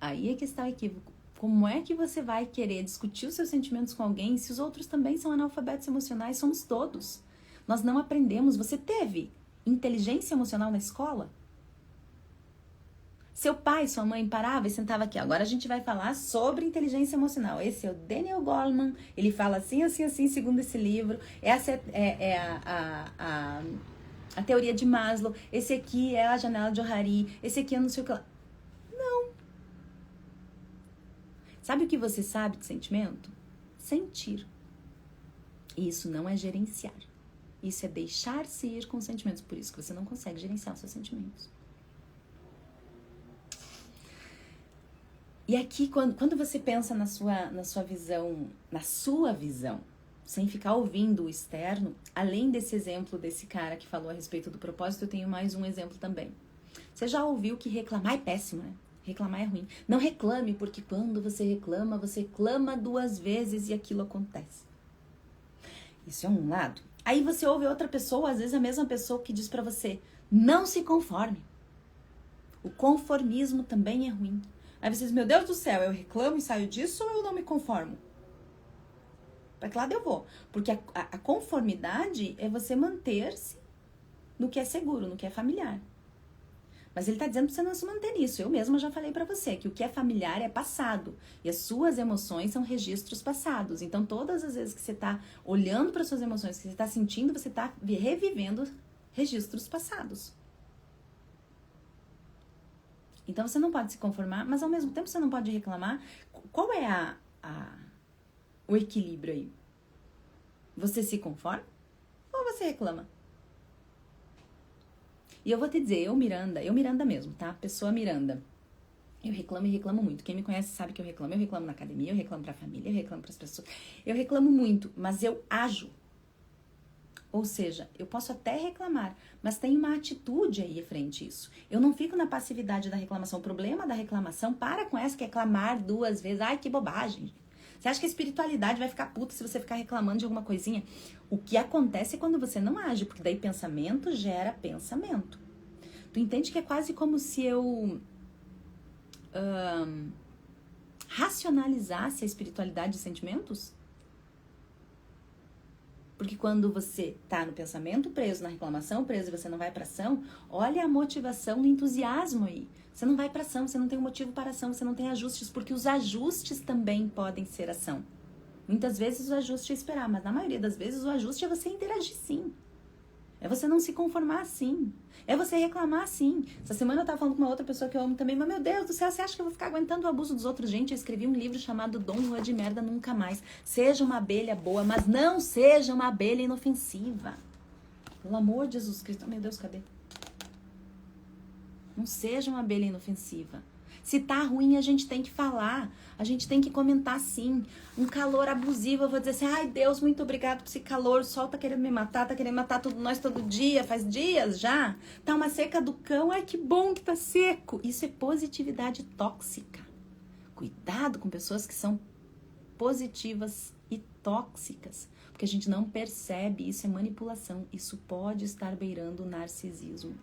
Speaker 1: Aí é que está o equívoco. Como é que você vai querer discutir os seus sentimentos com alguém se os outros também são analfabetos emocionais? Somos todos. Nós não aprendemos. Você teve inteligência emocional na escola? Seu pai, sua mãe parava e sentava aqui: agora a gente vai falar sobre inteligência emocional. Esse é o Daniel Goleman, ele fala assim, assim, assim, segundo esse livro. Essa é a teoria de Maslow. Esse aqui é a janela de Ohari. Esse aqui é não sei o que lá. Não. Sabe o que você sabe de sentimento? Sentir. E isso não é gerenciar. Isso é deixar-se ir com os sentimentos. Por isso que você não consegue gerenciar os seus sentimentos. E aqui, quando você pensa na sua visão, sem ficar ouvindo o externo, além desse exemplo desse cara que falou a respeito do propósito, eu tenho mais um exemplo também. Você já ouviu que reclamar é péssimo, né? Reclamar é ruim. Não reclame, porque quando você reclama 2 vezes e aquilo acontece. Isso é um lado. Aí você ouve outra pessoa, às vezes a mesma pessoa, que diz pra você: não se conforme. O conformismo também é ruim. Aí você diz: meu Deus do céu, eu reclamo e saio disso ou eu não me conformo? Para que lado eu vou? Porque a conformidade é você manter-se no que é seguro, no que é familiar. Mas ele está dizendo para você não se manter nisso. Eu mesma já falei para você que o que é familiar é passado. E as suas emoções são registros passados. Então, todas as vezes que você está olhando para suas emoções, que você está sentindo, você está revivendo registros passados. Então, você não pode se conformar, mas ao mesmo tempo você não pode reclamar. Qual é o equilíbrio aí? Você se conforma ou você reclama? E eu vou te dizer, eu Miranda mesmo, tá? Pessoa Miranda. Eu reclamo e reclamo muito. Quem me conhece sabe que eu reclamo. Eu reclamo na academia, eu reclamo pra família, eu reclamo pras pessoas. Eu reclamo muito, mas eu ajo. Ou seja, eu posso até reclamar, mas tem uma atitude aí frente a isso. Eu não fico na passividade da reclamação. O problema da reclamação, para com essa que é reclamar 2 vezes. Ai, que bobagem. Você acha que a espiritualidade vai ficar puta se você ficar reclamando de alguma coisinha? O que acontece é quando você não age, porque daí pensamento gera pensamento. Tu entende que é quase como se eu racionalizasse a espiritualidade de sentimentos? Porque quando você tá no pensamento preso, na reclamação preso e você não vai pra ação, olha a motivação no entusiasmo aí. Você não vai pra ação, você não tem um motivo para ação, você não tem ajustes, porque os ajustes também podem ser ação. Muitas vezes o ajuste é esperar, mas na maioria das vezes o ajuste é você interagir sim. É você não se conformar assim. É você reclamar assim. Essa semana eu tava falando com uma outra pessoa que eu amo também, mas meu Deus do céu, você acha que eu vou ficar aguentando o abuso dos outros? Gente, eu escrevi um livro chamado Dom Juan de Merda Nunca Mais. Seja uma abelha boa, mas não seja uma abelha inofensiva. Pelo amor de Jesus Cristo. Meu Deus, cadê? Não seja uma abelha inofensiva. Se tá ruim, a gente tem que falar. A gente tem que comentar sim. Um calor abusivo, eu vou dizer assim, ai Deus, muito obrigado por esse calor. O sol tá querendo me matar, tá querendo matar nós todo dia, faz dias já. Tá uma seca do cão, ai que bom que tá seco. Isso é positividade tóxica. Cuidado com pessoas que são positivas e tóxicas. Porque a gente não percebe, isso é manipulação. Isso pode estar beirando o narcisismo.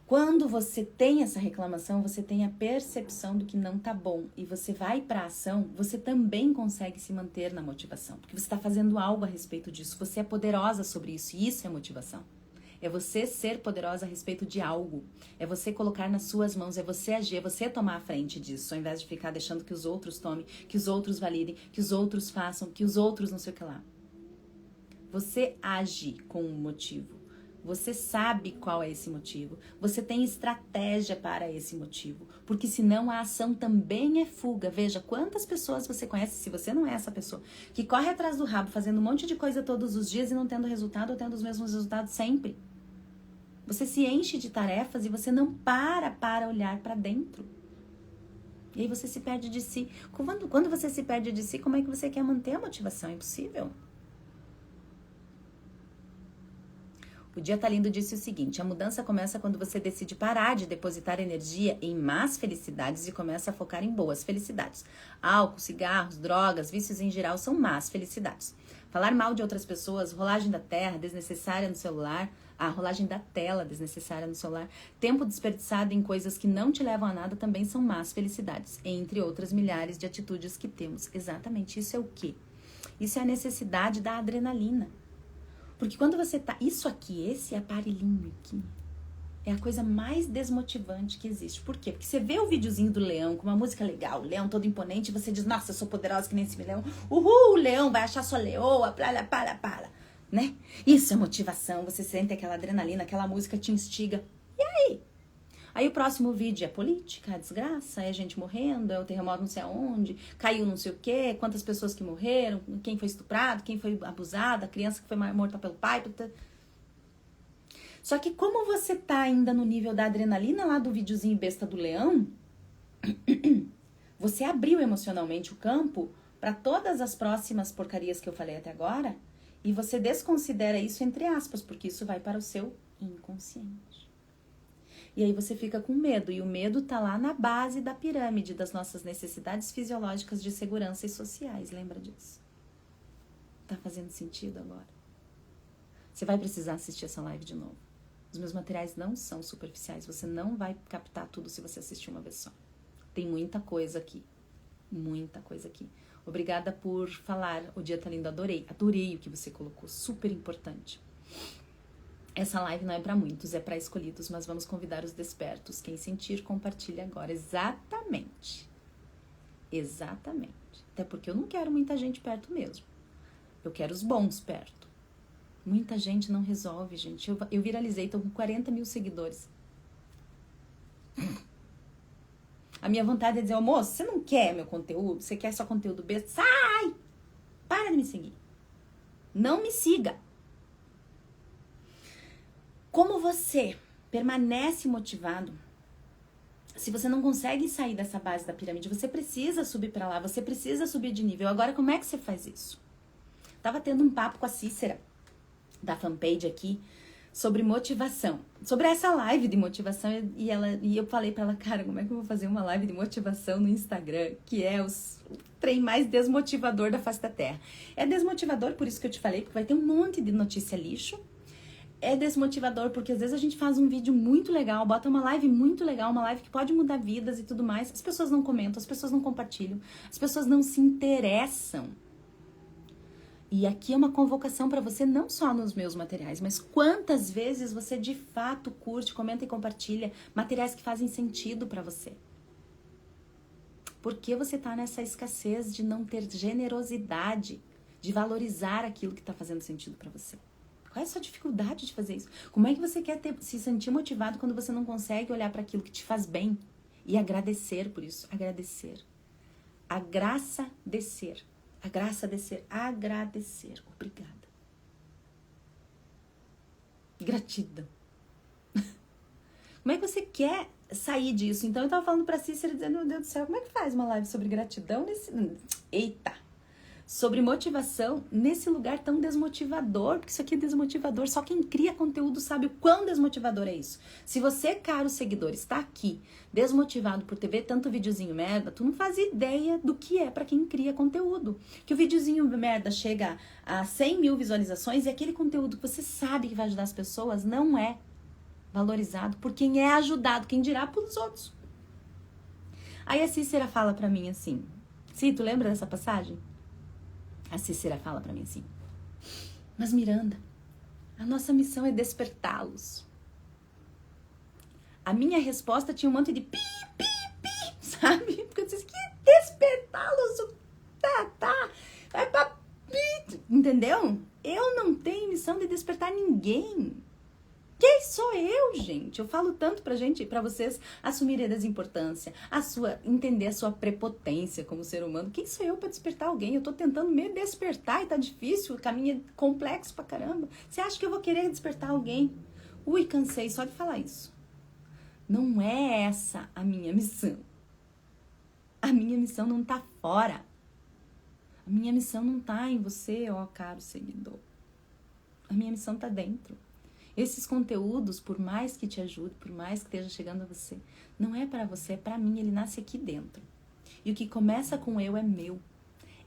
Speaker 1: Quando você tem essa reclamação, você tem a percepção do que não tá bom e você vai pra ação, você também consegue se manter na motivação, porque você está fazendo algo a respeito disso, você é poderosa sobre isso e isso é motivação. É você ser poderosa a respeito de algo, é você colocar nas suas mãos, é você agir, é você tomar a frente disso, ao invés de ficar deixando que os outros tomem, que os outros validem, que os outros façam, que os outros não sei o que lá. Você age com um motivo. Você sabe qual é esse motivo. Você tem estratégia para esse motivo. Porque senão a ação também é fuga. Veja quantas pessoas você conhece, se você não é essa pessoa, que corre atrás do rabo fazendo um monte de coisa todos os dias e não tendo resultado ou tendo os mesmos resultados sempre. Você se enche de tarefas e você não para olhar para dentro. E aí você se perde de si. Quando você se perde de si, como é que você quer manter a motivação? É impossível. O Dia Tá Lindo disse o seguinte: a mudança começa quando você decide parar de depositar energia em más felicidades e começa a focar em boas felicidades. Álcool, cigarros, drogas, vícios em geral são más felicidades. Falar mal de outras pessoas, rolagem da terra desnecessária no celular, a rolagem da tela desnecessária no celular, tempo desperdiçado em coisas que não te levam a nada também são más felicidades, entre outras milhares de atitudes que temos. Exatamente, isso é o quê? Isso é a necessidade da adrenalina. Porque quando você tá... Isso aqui, esse aparelhinho aqui, é a coisa mais desmotivante que existe. Por quê? Porque você vê o videozinho do leão com uma música legal, o leão todo imponente, e você diz, nossa, eu sou poderosa que nem esse leão. Uhul, o leão vai achar sua leoa, para, né? Isso é motivação, você sente aquela adrenalina, aquela música te instiga. E aí? Aí o próximo vídeo é política, a desgraça, é gente morrendo, é o terremoto não sei aonde, caiu não sei o quê, quantas pessoas que morreram, quem foi estuprado, quem foi abusada, a criança que foi morta pelo pai. Só que como você tá ainda no nível da adrenalina lá do videozinho besta do leão, você abriu emocionalmente o campo para todas as próximas porcarias que eu falei até agora e você desconsidera isso entre aspas, porque isso vai para o seu inconsciente. E aí você fica com medo, e o medo tá lá na base da pirâmide das nossas necessidades fisiológicas de segurança e sociais, lembra disso? Tá fazendo sentido agora? Você vai precisar assistir essa live de novo. Os meus materiais não são superficiais, você não vai captar tudo se você assistir uma vez só. Tem muita coisa aqui, muita coisa aqui. Obrigada por falar, o dia tá lindo, adorei o que você colocou, super importante. Essa live não é para muitos, é para escolhidos, mas vamos convidar os despertos. Quem sentir, compartilhe agora. Exatamente. Exatamente. Até porque eu não quero muita gente perto mesmo. Eu quero os bons perto. Muita gente não resolve, gente. Eu viralizei, tô com 40 mil seguidores. A minha vontade é dizer, moço, você não quer meu conteúdo? Você quer só conteúdo besta? Sai! Para de me seguir. Não me siga. Como você permanece motivado Se você não consegue sair dessa base da pirâmide, você precisa subir para lá, você precisa subir de nível. Agora, como é que você faz isso? Tava tendo um papo com a Cícera, da fanpage aqui, sobre motivação. Sobre essa live de motivação, e eu falei pra ela, cara, como é que eu vou fazer uma live de motivação no Instagram, que é o trem mais desmotivador da face da Terra. É desmotivador, por isso que eu te falei, porque vai ter um monte de notícia lixo. É desmotivador porque às vezes a gente faz um vídeo muito legal, bota uma live muito legal, uma live que pode mudar vidas e tudo mais. As pessoas não comentam, as pessoas não compartilham, as pessoas não se interessam. E aqui é uma convocação para você não só nos meus materiais, mas quantas vezes você de fato curte, comenta e compartilha materiais que fazem sentido para você. Por que você tá nessa escassez de não ter generosidade, de valorizar aquilo que tá fazendo sentido para você? Qual é a sua dificuldade de fazer isso? Como é que você quer se sentir motivado quando você não consegue olhar para aquilo que te faz bem e agradecer por isso? Agradecer. A graça descer. A graça descer. Agradecer. Obrigada. Gratidão. Como é que você quer sair disso? Então eu tava falando pra Cícera, dizendo, meu Deus do céu, como é que faz uma live sobre gratidão nesse... Eita! Sobre motivação nesse lugar tão desmotivador, porque isso aqui é desmotivador, só quem cria conteúdo sabe o quão desmotivador é isso. Se você, caro seguidor, está aqui desmotivado por ter tanto videozinho merda, tu não faz ideia do que é pra quem cria conteúdo. Que o videozinho merda chega a 100 mil visualizações e aquele conteúdo que você sabe que vai ajudar as pessoas não é valorizado por quem é ajudado, quem dirá pelos outros. Aí a Cícera fala pra mim assim, tu lembra dessa passagem? A Cícera fala pra mim assim, mas Miranda, a nossa missão é despertá-los. A minha resposta tinha um monte de pi, sabe? Porque eu disse, que despertá-los? Tá, vai pra pi, entendeu? Eu não tenho missão de despertar ninguém. Quem sou eu, gente? Eu falo tanto pra vocês assumirem a desimportância, entender a sua prepotência como ser humano. Quem sou eu pra despertar alguém? Eu tô tentando me despertar e tá difícil, o caminho é complexo pra caramba. Você acha que eu vou querer despertar alguém? Ui, cansei só de falar isso. Não é essa a minha missão. A minha missão não tá fora. A minha missão não tá em você, ó caro seguidor. A minha missão tá dentro. Esses conteúdos, por mais que te ajude, por mais que esteja chegando a você, não é para você, é para mim, ele nasce aqui dentro. E o que começa com eu é meu.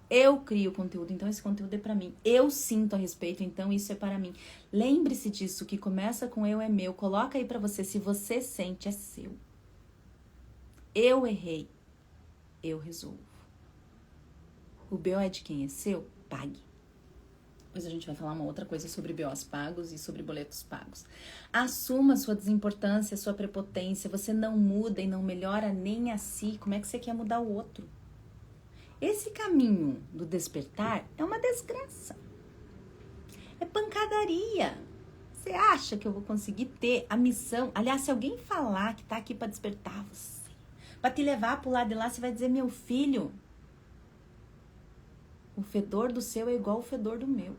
Speaker 1: Eu crio o conteúdo, então esse conteúdo é para mim. Eu sinto a respeito, então isso é para mim. Lembre-se disso, o que começa com eu é meu. Coloca aí para você, se você sente, é seu. Eu errei, eu resolvo. O BO é de quem é seu? Pague. Depois a gente vai falar uma outra coisa sobre BOs pagos e sobre boletos pagos. Assuma sua desimportância, sua prepotência. Você não muda e não melhora nem a si. Como é que você quer mudar o outro? Esse caminho do despertar é uma desgraça. É pancadaria. Você acha que eu vou conseguir ter a missão? Aliás, se alguém falar que tá aqui para despertar você, para te levar pro lado de lá, você vai dizer, meu filho, o fedor do seu é igual ao fedor do meu.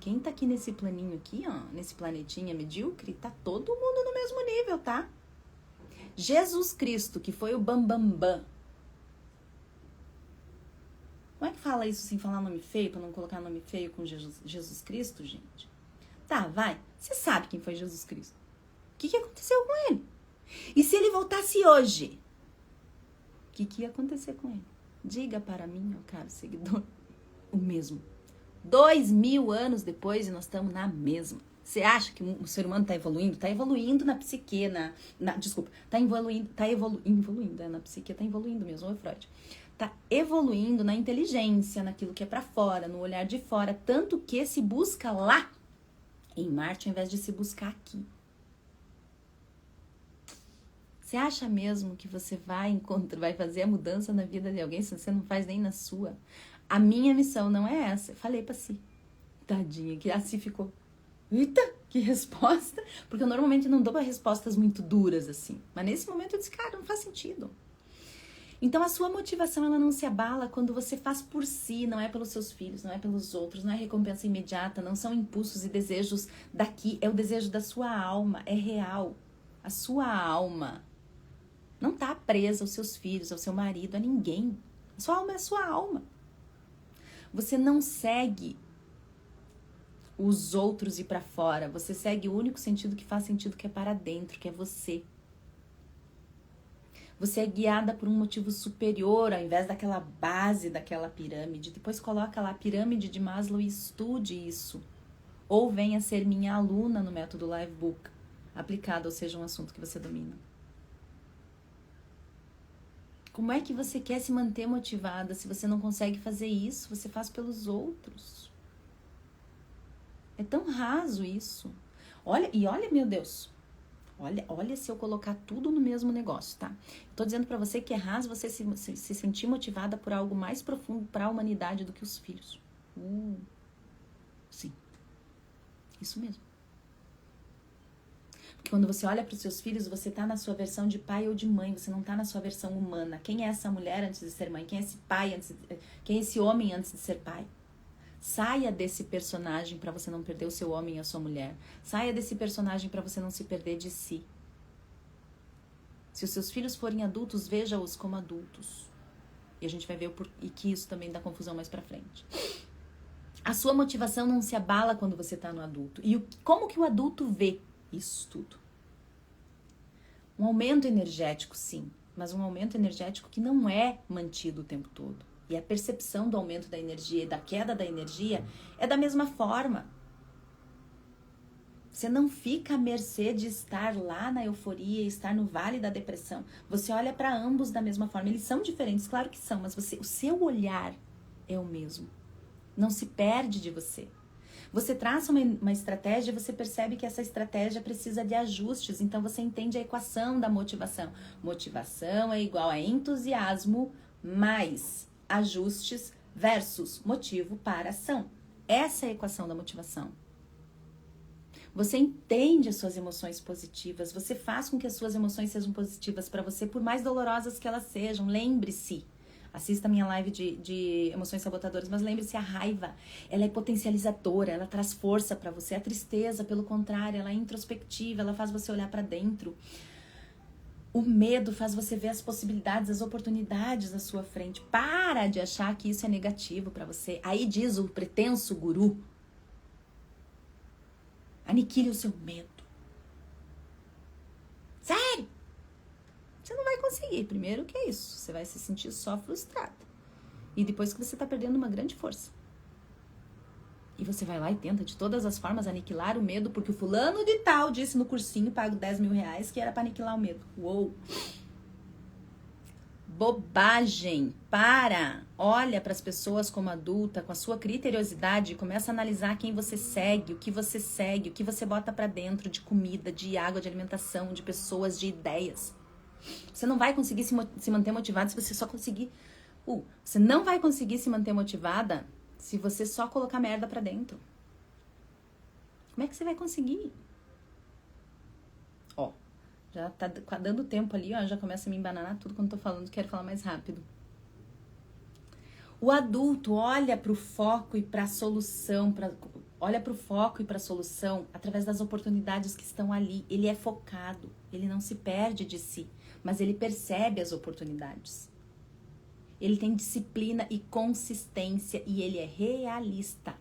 Speaker 1: Quem tá aqui nesse planinho aqui, ó, nesse planetinha medíocre, tá todo mundo no mesmo nível, tá? Jesus Cristo, que foi o bambambam. Como é que fala isso sem falar nome feio, pra não colocar nome feio com Jesus Cristo, gente? Tá, vai. Você sabe quem foi Jesus Cristo. O que aconteceu com ele? E se ele voltasse hoje? O que ia acontecer com ele? Diga para mim, ó caro seguidor, o mesmo. 2000 anos depois e nós estamos na mesma. Você acha que o ser humano está evoluindo? Está evoluindo na psique, desculpa, está evoluindo na psique, está evoluindo mesmo, é Freud. Está evoluindo na inteligência, naquilo que é para fora, no olhar de fora, tanto que se busca lá, em Marte, ao invés de se buscar aqui. Você acha mesmo que você vai fazer a mudança na vida de alguém se você não faz nem na sua? A minha missão não é essa. Eu falei pra Si. Tadinha, que assim ficou. Eita, que resposta. Porque eu normalmente não dou respostas muito duras assim. Mas nesse momento eu disse, cara, não faz sentido. Então a sua motivação, ela não se abala quando você faz por si, não é pelos seus filhos, não é pelos outros, não é recompensa imediata, não são impulsos e desejos daqui, é o desejo da sua alma, é real. A sua alma. Não tá presa aos seus filhos, ao seu marido, a ninguém. A sua alma é a sua alma. Você não segue os outros ir para fora. Você segue o único sentido que faz sentido, que é para dentro, que é você. Você é guiada por um motivo superior, ao invés daquela base daquela pirâmide. Depois coloca lá a pirâmide de Maslow e estude isso. Ou venha ser minha aluna no método Livebook, aplicado, ou seja, um assunto que você domina. Como é que você quer se manter motivada se você não consegue fazer isso? Você faz pelos outros. É tão raso isso. Olha, meu Deus. Olha se eu colocar tudo no mesmo negócio, tá? Tô dizendo pra você que é raso você se sentir motivada por algo mais profundo para a humanidade do que os filhos. Sim. Isso mesmo. Porque quando você olha para os seus filhos, você tá na sua versão de pai ou de mãe, você não tá na sua versão humana. Quem é essa mulher antes de ser mãe? Quem é esse pai quem é esse homem antes de ser pai? Saia desse personagem para você não perder o seu homem e a sua mulher. Saia desse personagem para você não se perder de si. Se os seus filhos forem adultos, veja-os como adultos. E a gente vai ver e que isso também dá confusão mais para frente. A sua motivação não se abala quando você tá no adulto. E como que o adulto vê isso tudo? Um aumento energético, sim. Mas um aumento energético que não é mantido o tempo todo. E a percepção do aumento da energia e da queda da energia é da mesma forma. Você não fica à mercê de estar lá na euforia, estar no vale da depressão. Você olha para ambos da mesma forma. Eles são diferentes, claro que são, mas o seu olhar é o mesmo. Não se perde de você. Você traça uma estratégia e você percebe que essa estratégia precisa de ajustes. Então você entende a equação da motivação. Motivação é igual a entusiasmo mais ajustes versus motivo para ação. Essa é a equação da motivação. Você entende as suas emoções positivas, você faz com que as suas emoções sejam positivas para você, por mais dolorosas que elas sejam. Lembre-se, assista a minha live de emoções sabotadoras, mas lembre-se, a raiva, ela é potencializadora, ela traz força para você. A tristeza, pelo contrário, ela é introspectiva, ela faz você olhar para dentro. O medo faz você ver as possibilidades, as oportunidades à sua frente. Para de achar que isso é negativo para você. Aí diz o pretenso guru: aniquile o seu medo. Sério? Você não vai conseguir. Primeiro que é isso. Você vai se sentir só frustrada. E depois que você tá perdendo uma grande força. E você vai lá e tenta de todas as formas aniquilar o medo, porque o fulano de tal disse no cursinho, pago 10 mil reais, que era para aniquilar o medo. Uou! Bobagem! Para! Olha para as pessoas como adulta, com a sua criteriosidade, e começa a analisar quem você segue, o que você bota para dentro de comida, de água, de alimentação, de pessoas, de ideias. Você não vai conseguir se manter motivado se você só conseguir... você não vai conseguir se manter motivada se você só colocar merda pra dentro. Como é que você vai conseguir? Ó, já tá dando tempo ali, ó, já começa a me embananar tudo quando tô falando, quero falar mais rápido. O adulto olha pro foco e pra solução, olha pro foco e pra solução através das oportunidades que estão ali. Ele é focado, ele não se perde de si, mas ele percebe as oportunidades. Ele tem disciplina e consistência e ele é realista.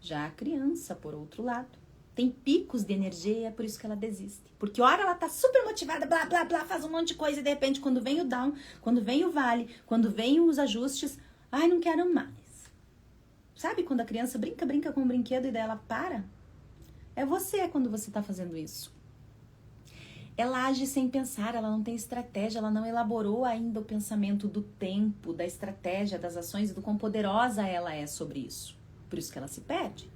Speaker 1: Já a criança, por outro lado, tem picos de energia e é por isso que ela desiste. Porque ora ela tá super motivada, blá, blá, blá, faz um monte de coisa e de repente quando vem o down, quando vem o vale, quando vem os ajustes, ai, não quero mais. Sabe quando a criança brinca com um brinquedo e daí ela para? É você quando você tá fazendo isso. Ela age sem pensar, ela não tem estratégia, ela não elaborou ainda o pensamento do tempo, da estratégia, das ações e do quão poderosa ela é sobre isso. Por isso que ela se perde.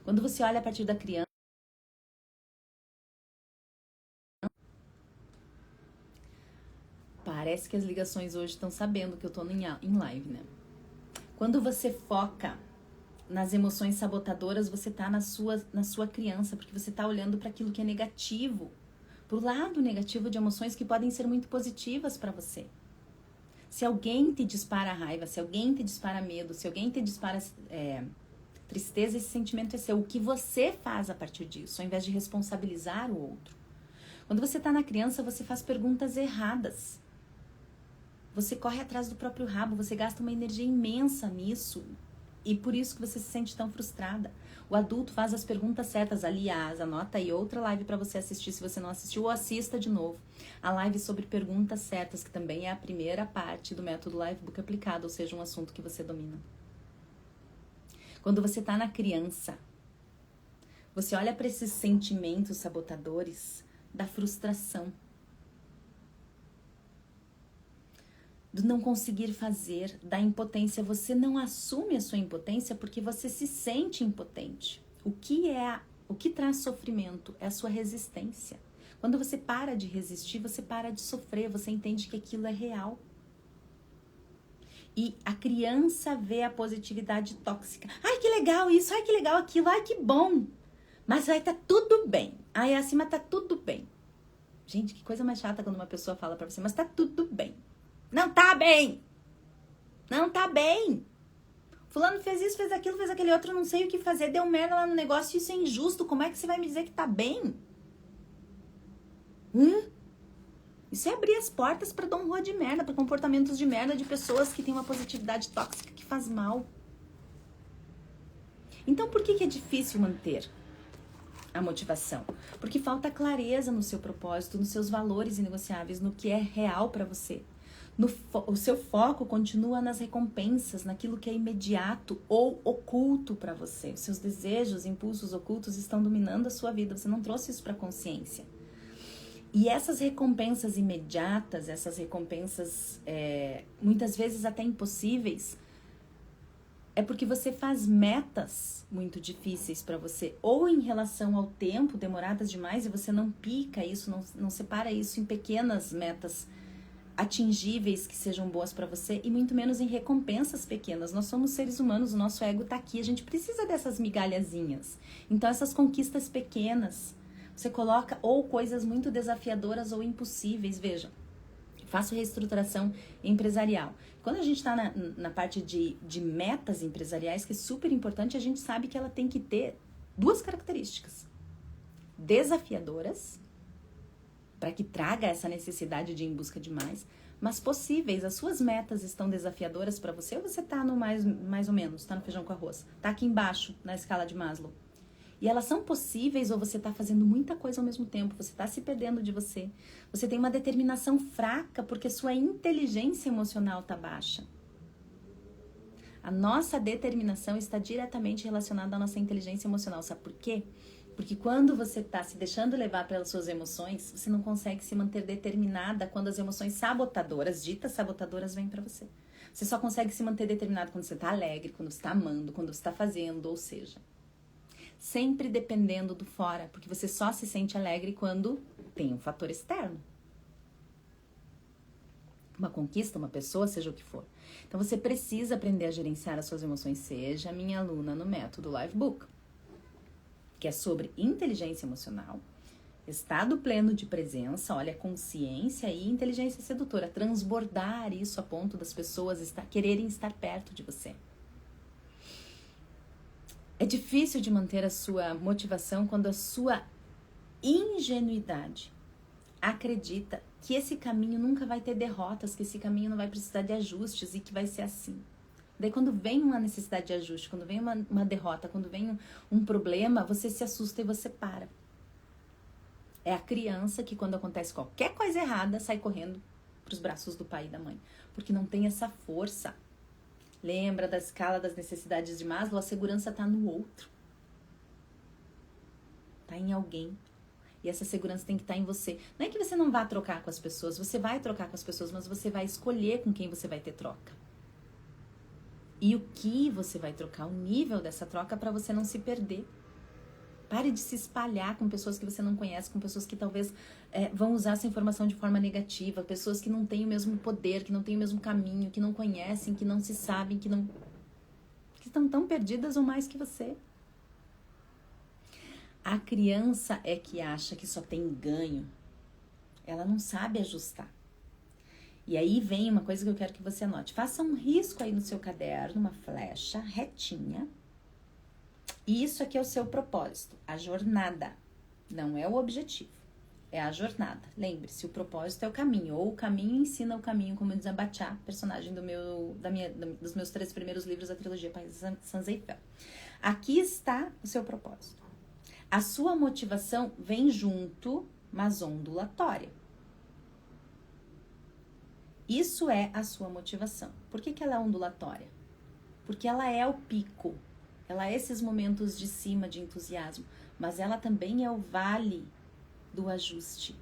Speaker 1: Quando você olha a partir da criança, parece que as ligações hoje estão sabendo que eu tô em live, né? Quando você foca nas emoções sabotadoras, você tá na sua criança, porque você tá olhando para aquilo que é negativo, pro lado negativo de emoções que podem ser muito positivas para você. Se alguém te dispara raiva, se alguém te dispara medo, se alguém te dispara tristeza, esse sentimento é seu. O que você faz a partir disso, ao invés de responsabilizar o outro? Quando você está na criança, você faz perguntas erradas. Você corre atrás do próprio rabo, você gasta uma energia imensa nisso. E por isso que você se sente tão frustrada. O adulto faz as perguntas certas. Aliás, anota aí outra live para você assistir se você não assistiu, ou assista de novo. A live sobre perguntas certas, que também é a primeira parte do método Livebook aplicado, ou seja, um assunto que você domina. Quando você está na criança, você olha para esses sentimentos sabotadores da frustração, do não conseguir fazer, da impotência. Você não assume a sua impotência porque você se sente impotente. O que traz sofrimento é a sua resistência. Quando você para de resistir, você para de sofrer, você entende que aquilo é real. E a criança vê a positividade tóxica. Ai, que legal isso, ai, que legal aquilo, ai, que bom. Mas vai tá tudo bem. Ai, acima tá tudo bem. Gente, que coisa mais chata quando uma pessoa fala pra você, mas tá tudo bem. Não tá bem. Não tá bem. Fulano fez isso, fez aquilo, fez aquele outro, não sei o que fazer, deu merda lá no negócio, isso é injusto. Como é que você vai me dizer que tá bem? Isso é abrir as portas pra Dom Juan de merda, pra comportamentos de merda de pessoas que têm uma positividade tóxica que faz mal. Então, por que é difícil manter a motivação? Porque falta clareza no seu propósito, nos seus valores inegociáveis, no que é real pra você. O seu foco continua nas recompensas, naquilo que é imediato ou oculto para você. Os seus desejos, impulsos ocultos estão dominando a sua vida. Você não trouxe isso para a consciência. E essas recompensas imediatas, essas recompensas muitas vezes até impossíveis, é porque você faz metas muito difíceis para você, ou em relação ao tempo, demoradas demais, e você não pica isso, não separa isso em pequenas metas atingíveis que sejam boas para você, e muito menos em recompensas pequenas. Nós somos seres humanos, o nosso ego tá aqui, a gente precisa dessas migalhazinhas. Então essas conquistas pequenas, você coloca ou coisas muito desafiadoras ou impossíveis. Veja, faço reestruturação empresarial. Quando a gente está na parte de metas empresariais, que é super importante, a gente sabe que ela tem que ter duas características: desafiadoras, para que traga essa necessidade de ir em busca de mais, mas possíveis. As suas metas estão desafiadoras para você, ou você tá no mais ou menos, tá no feijão com arroz, tá aqui embaixo na escala de Maslow? E elas são possíveis, ou você tá fazendo muita coisa ao mesmo tempo, você tá se perdendo de você tem uma determinação fraca porque sua inteligência emocional tá baixa. A nossa determinação está diretamente relacionada à nossa inteligência emocional. Sabe por quê? Porque quando você está se deixando levar pelas suas emoções, você não consegue se manter determinada quando as emoções sabotadoras, ditas sabotadoras, vêm para você. Você só consegue se manter determinado quando você está alegre, quando você está amando, quando você está fazendo, ou seja, sempre dependendo do fora, porque você só se sente alegre quando tem um fator externo. Uma conquista, uma pessoa, seja o que for. Então você precisa aprender a gerenciar as suas emoções. Seja minha aluna no método Livebook, que é sobre inteligência emocional, estado pleno de presença, olha, consciência e inteligência sedutora. Transbordar isso a ponto das pessoas quererem estar perto de você. É difícil de manter a sua motivação quando a sua ingenuidade acredita que esse caminho nunca vai ter derrotas, que esse caminho não vai precisar de ajustes e que vai ser assim. Daí quando vem uma necessidade de ajuste, quando vem uma derrota, quando vem um problema, você se assusta e você para. É a criança que quando acontece qualquer coisa errada, sai correndo para os braços do pai e da mãe. Porque não tem essa força. Lembra da escala das necessidades de Maslow? A segurança está no outro. Está em alguém. E essa segurança tem que estar em você. Não é que você não vá trocar com as pessoas, você vai trocar com as pessoas, mas você vai escolher com quem você vai ter troca. E o que você vai trocar, o nível dessa troca, para você não se perder. Pare de se espalhar com pessoas que você não conhece, com pessoas que talvez vão usar essa informação de forma negativa, pessoas que não têm o mesmo poder, que não têm o mesmo caminho, que não conhecem, que não se sabem, que estão tão perdidas ou mais que você. A criança é que acha que só tem ganho. Ela não sabe ajustar. E aí vem uma coisa que eu quero que você anote. Faça um risco aí no seu caderno, uma flecha retinha. E isso aqui é o seu propósito, a jornada, não é o objetivo. É a jornada. Lembre-se, o propósito é o caminho, ou o caminho ensina o caminho, como diz a Bachá, personagem dos meus 3 primeiros livros da trilogia País Sanzeifel. Aqui está o seu propósito. A sua motivação vem junto, mas ondulatória. Isso é a sua motivação. Por que ela é ondulatória? Porque ela é o pico, ela é esses momentos de cima de entusiasmo, mas ela também é o vale do ajuste.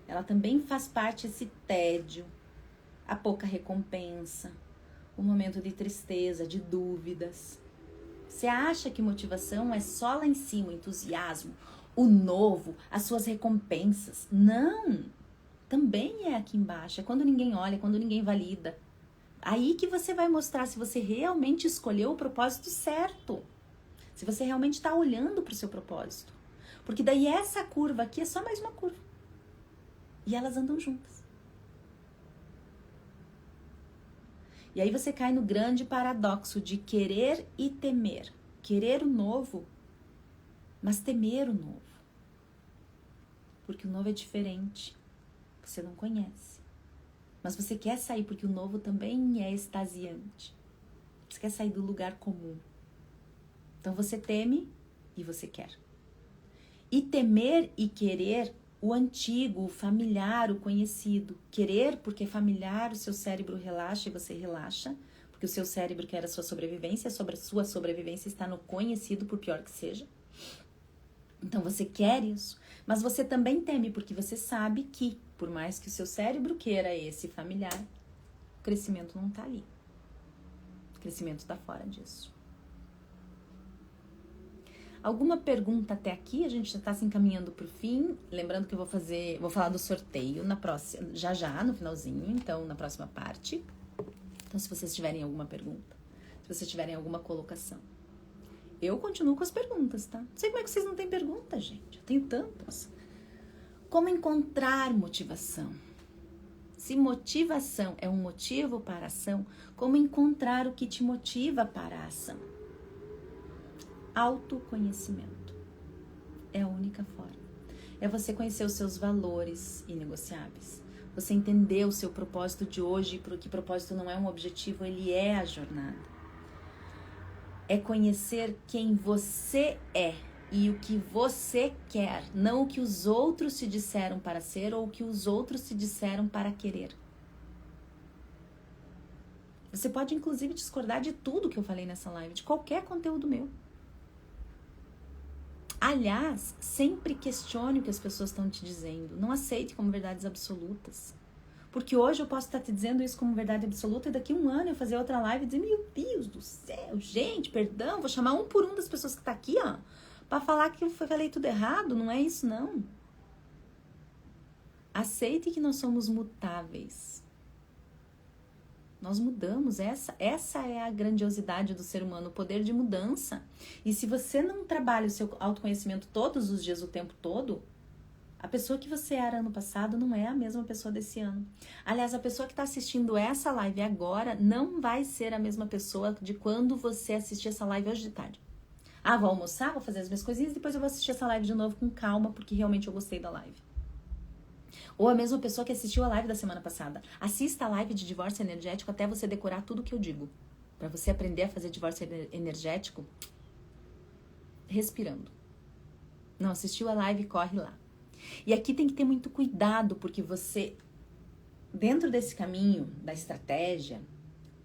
Speaker 1: Ela também faz parte esse tédio, a pouca recompensa, o momento de tristeza, de dúvidas. Você acha que motivação é só lá em cima, o entusiasmo, o novo, as suas recompensas? Não! Também é aqui embaixo, é quando ninguém olha, quando ninguém valida. Aí que você vai mostrar se você realmente escolheu o propósito certo. Se você realmente está olhando para o seu propósito. Porque daí essa curva aqui é só mais uma curva. E elas andam juntas. E aí você cai no grande paradoxo de querer e temer. Querer o novo, mas temer o novo. Porque o novo é diferente. Você não conhece. Mas você quer sair porque o novo também é extasiante. Você quer sair do lugar comum. Então você teme e você quer. E temer e querer o antigo, o familiar, o conhecido. Querer porque é familiar, o seu cérebro relaxa e você relaxa. Porque o seu cérebro quer a sua sobrevivência, a sua sobrevivência está no conhecido, por pior que seja. Então você quer isso. Mas você também teme porque você sabe que, por mais que o seu cérebro queira esse familiar, o crescimento não está ali. O crescimento está fora disso. Alguma pergunta até aqui? A gente já está se encaminhando para o fim. Lembrando que eu vou falar do sorteio na próxima, já no finalzinho, então na próxima parte. Então, se vocês tiverem alguma pergunta, se vocês tiverem alguma colocação, eu continuo com as perguntas, tá? Não sei como é que vocês não têm pergunta, gente. Eu tenho tantas. Como encontrar motivação? Se motivação é um motivo para a ação, como encontrar o que te motiva para a ação? Autoconhecimento. É a única forma. É você conhecer os seus valores inegociáveis. Você entender o seu propósito de hoje, porque propósito não é um objetivo, ele é a jornada. É conhecer quem você é e o que você quer, não o que os outros te disseram para ser ou o que os outros te disseram para querer. Você pode, inclusive, discordar de tudo que eu falei nessa live, de qualquer conteúdo meu. Aliás, sempre questione o que as pessoas estão te dizendo. Não aceite como verdades absolutas. Porque hoje eu posso estar te dizendo isso como verdade absoluta e daqui a um ano eu fazer outra live e dizer, meu Deus do céu, gente, perdão, vou chamar um por um das pessoas que tá aqui, ó, para falar que eu falei tudo errado. Não é isso, não. Aceite que nós somos mutáveis. Nós mudamos, essa é a grandiosidade do ser humano, o poder de mudança. E se você não trabalha o seu autoconhecimento todos os dias, o tempo todo, a pessoa que você era ano passado não é a mesma pessoa desse ano. Aliás, a pessoa que está assistindo essa live agora não vai ser a mesma pessoa de quando você assistir essa live hoje de tarde. Ah, vou almoçar, vou fazer as minhas coisinhas, depois eu vou assistir essa live de novo com calma, porque realmente eu gostei da live. Ou a mesma pessoa que assistiu a live da semana passada. Assista a live de divórcio energético até você decorar tudo que eu digo. Para você aprender a fazer divórcio energético respirando. Não assistiu a live, corre lá. E aqui tem que ter muito cuidado, porque você, dentro desse caminho da estratégia,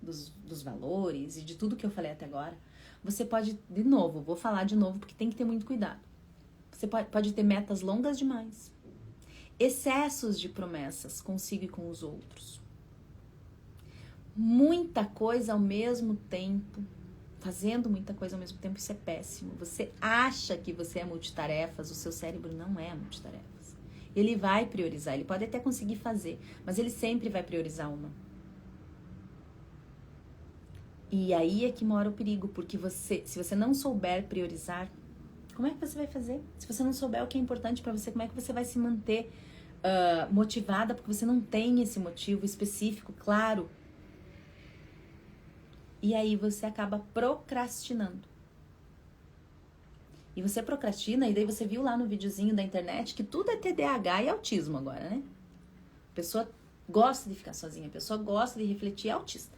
Speaker 1: dos valores e de tudo que eu falei até agora, você pode, de novo, vou falar de novo porque tem que ter muito cuidado. Você pode ter metas longas demais. Excessos de promessas consigo e com os outros. Muita coisa ao mesmo tempo. Fazendo muita coisa ao mesmo tempo, isso é péssimo. Você acha que você é multitarefas, o seu cérebro não é multitarefas. Ele vai priorizar, ele pode até conseguir fazer, mas ele sempre vai priorizar uma. E aí é que mora o perigo, porque se você não souber priorizar, como é que você vai fazer? Se você não souber o que é importante para você, como é que você vai se manter motivada, porque você não tem esse motivo específico, claro. E aí você acaba procrastinando. E você procrastina, e daí você viu lá no videozinho da internet que tudo é TDAH e autismo agora, né? A pessoa gosta de ficar sozinha, a pessoa gosta de refletir, é autista.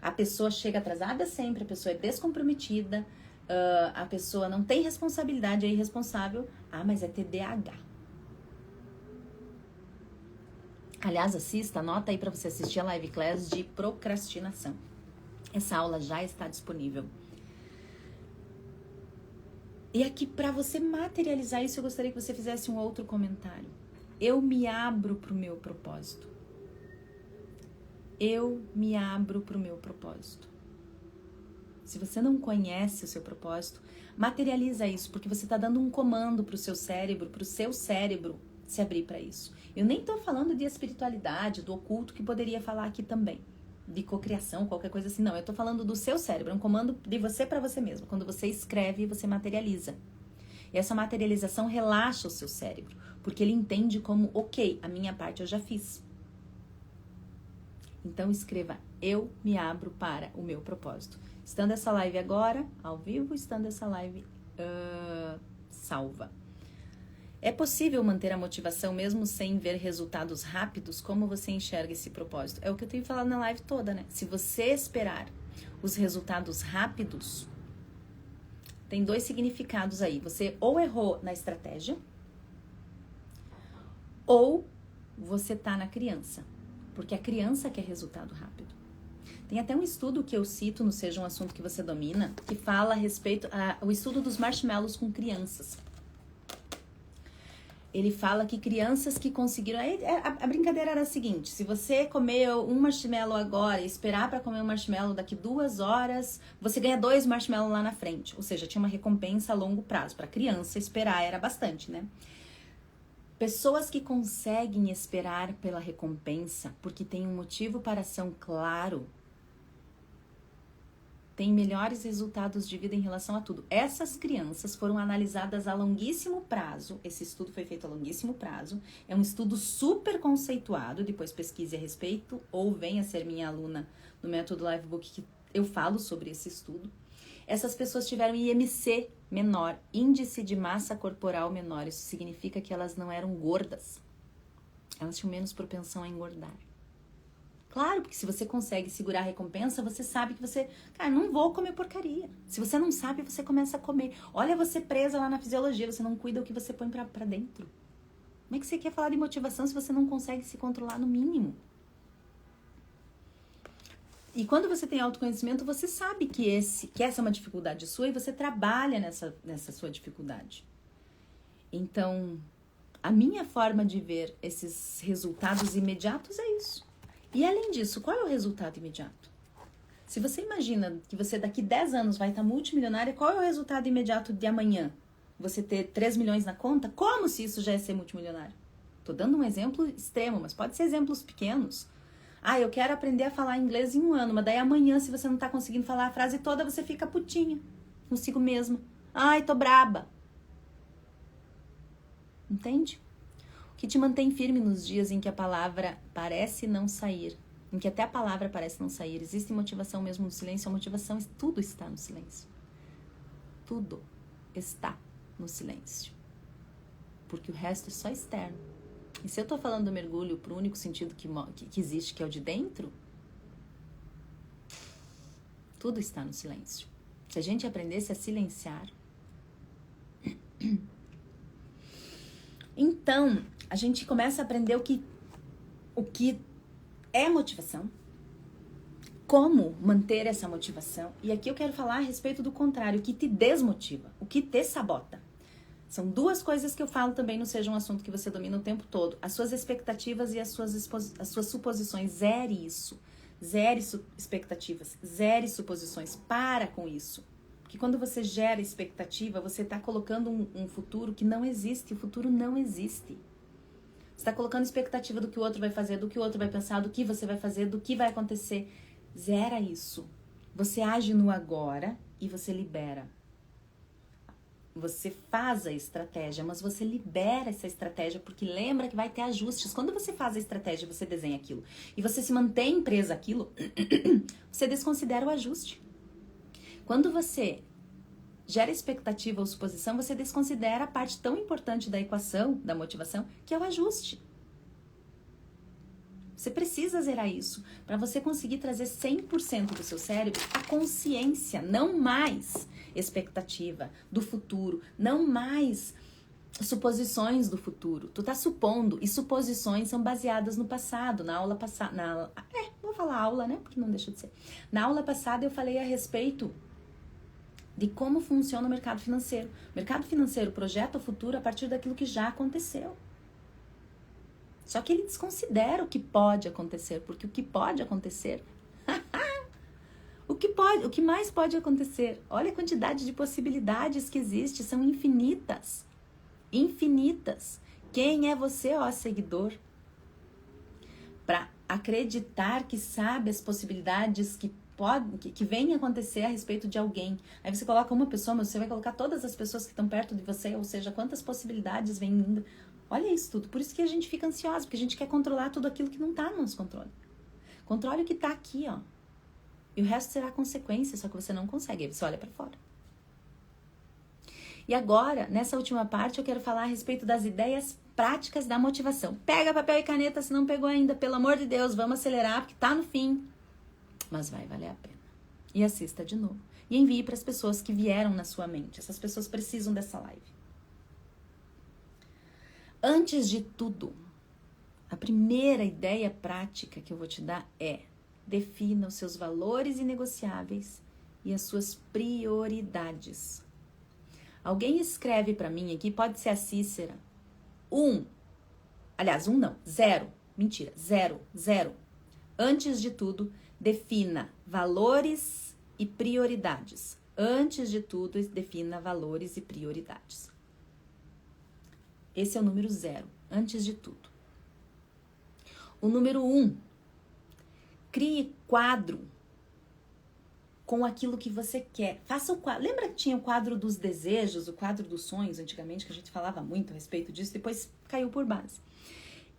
Speaker 1: A pessoa chega atrasada sempre, a pessoa é descomprometida, a pessoa não tem responsabilidade, é irresponsável. Ah, mas é TDAH. Aliás, assista, anota aí para você assistir a live class de procrastinação. Essa aula já está disponível. E aqui, para você materializar isso, eu gostaria que você fizesse um outro comentário. Eu me abro para o meu propósito. Eu me abro para o meu propósito. Se você não conhece o seu propósito, materializa isso, porque você está dando um comando para o seu cérebro se abrir para isso. Eu nem estou falando de espiritualidade, do oculto, que poderia falar aqui também, de cocriação, qualquer coisa assim. Não, eu estou falando do seu cérebro, é um comando de você para você mesmo. Quando você escreve, você materializa. E essa materialização relaxa o seu cérebro, porque ele entende como, ok, a minha parte eu já fiz. Então escreva, eu me abro para o meu propósito. Estando essa live agora, ao vivo, estando essa live salva. É possível manter a motivação mesmo sem ver resultados rápidos? Como você enxerga esse propósito? É o que eu tenho falado na live toda, né? Se você esperar os resultados rápidos, tem 2 significados aí. Você ou errou na estratégia, ou você tá na criança. Porque a criança quer resultado rápido. Tem até um estudo que eu cito no Seja um Assunto que Você Domina, que fala a respeito o estudo dos marshmallows com crianças. Ele fala que crianças que conseguiram... A brincadeira era a seguinte, se você comer um marshmallow agora e esperar para comer um marshmallow daqui 2 horas, você ganha 2 marshmallows lá na frente. Ou seja, tinha uma recompensa a longo prazo. Para criança, esperar era bastante, né? Pessoas que conseguem esperar pela recompensa, porque tem um motivo para ação claro, têm melhores resultados de vida em relação a tudo. Essas crianças foram analisadas a longuíssimo prazo, esse estudo foi feito a longuíssimo prazo, é um estudo super conceituado, depois pesquise a respeito, ou venha ser minha aluna no Método Livebook, que eu falo sobre esse estudo. Essas pessoas tiveram IMC menor, índice de massa corporal menor. Isso significa que elas não eram gordas. Elas tinham menos propensão a engordar. Claro, porque se você consegue segurar a recompensa, você sabe que você... Cara, não vou comer porcaria. Se você não sabe, você começa a comer. Olha você presa lá na fisiologia, você não cuida o que você põe pra dentro. Como é que você quer falar de motivação se você não consegue se controlar no mínimo? E quando você tem autoconhecimento, você sabe que essa é uma dificuldade sua e você trabalha nessa sua dificuldade. Então, a minha forma de ver esses resultados imediatos é isso. E além disso, qual é o resultado imediato? Se você imagina que você daqui 10 anos vai estar multimilionária, qual é o resultado imediato de amanhã? Você ter 3 milhões na conta? Como se isso já é ser multimilionário? Tô dando um exemplo extremo, mas pode ser exemplos pequenos. Ah, eu quero aprender a falar inglês em 1 ano, mas daí amanhã, se você não tá conseguindo falar a frase toda, você fica putinha consigo mesma. Ai, tô braba. Entende? O que te mantém firme nos dias em que a palavra parece não sair, em que até a palavra parece não sair. Existe motivação mesmo no silêncio? A motivação, tudo está no silêncio. Tudo está no silêncio. Porque o resto é só externo. E se eu tô falando do mergulho pro único sentido que existe, que é o de dentro, tudo está no silêncio. Se a gente aprendesse a silenciar, então a gente começa a aprender o que é motivação, como manter essa motivação. E aqui eu quero falar a respeito do contrário, o que te desmotiva, o que te sabota. São 2 coisas que eu falo também no Seja um Assunto que Você Domina o tempo todo. As suas expectativas e as suas suposições. Zere isso. Zere expectativas. Zere suposições. Para com isso. Porque quando você gera expectativa, você está colocando um futuro que não existe. O futuro não existe. Você está colocando expectativa do que o outro vai fazer, do que o outro vai pensar, do que você vai fazer, do que vai acontecer. Zera isso. Você age no agora e você libera. Você faz a estratégia, mas você libera essa estratégia, porque lembra que vai ter ajustes. Quando você faz a estratégia, você desenha aquilo, e você se mantém presa àquilo, você desconsidera o ajuste. Quando você gera expectativa ou suposição, você desconsidera a parte tão importante da equação, da motivação, que é o ajuste. Você precisa zerar isso para você conseguir trazer 100% do seu cérebro a consciência, não mais expectativa do futuro, não mais suposições do futuro. Tu tá supondo, e suposições são baseadas no passado. Na aula passada, vou falar aula, né? Porque não deixa de ser. Na aula passada eu falei a respeito de como funciona o mercado financeiro. O mercado financeiro projeta o futuro a partir daquilo que já aconteceu. Só que ele desconsidera o que pode acontecer, porque o que pode acontecer, o que mais pode acontecer? Olha a quantidade de possibilidades que existe, são infinitas. Infinitas. Quem é você, ó seguidor, para acreditar que sabe as possibilidades que vem acontecer a respeito de alguém? Aí você coloca uma pessoa, mas você vai colocar todas as pessoas que estão perto de você, ou seja, quantas possibilidades vêm indo. Olha isso tudo. Por isso que a gente fica ansiosa, porque a gente quer controlar tudo aquilo que não está no nosso controle. Controle o que está aqui, ó. E o resto será consequência, só que você não consegue. Aí você olha para fora. E agora, nessa última parte, eu quero falar a respeito das ideias práticas da motivação. Pega papel e caneta, se não pegou ainda, pelo amor de Deus, vamos acelerar, porque tá no fim. Mas vai valer a pena. E assista de novo. E envie para as pessoas que vieram na sua mente. Essas pessoas precisam dessa live. Antes de tudo, a primeira ideia prática que eu vou te dar é: defina os seus valores inegociáveis e as suas prioridades. Alguém escreve para mim aqui, pode ser a Cícera, 0. Mentira, 0. Antes de tudo, defina valores e prioridades. Antes de tudo, defina valores e prioridades. Esse é o número 0, antes de tudo. O número 1, crie quadro com aquilo que você quer. Faça o quadro. Lembra que tinha o quadro dos desejos, o quadro dos sonhos, antigamente, que a gente falava muito a respeito disso, depois caiu por base.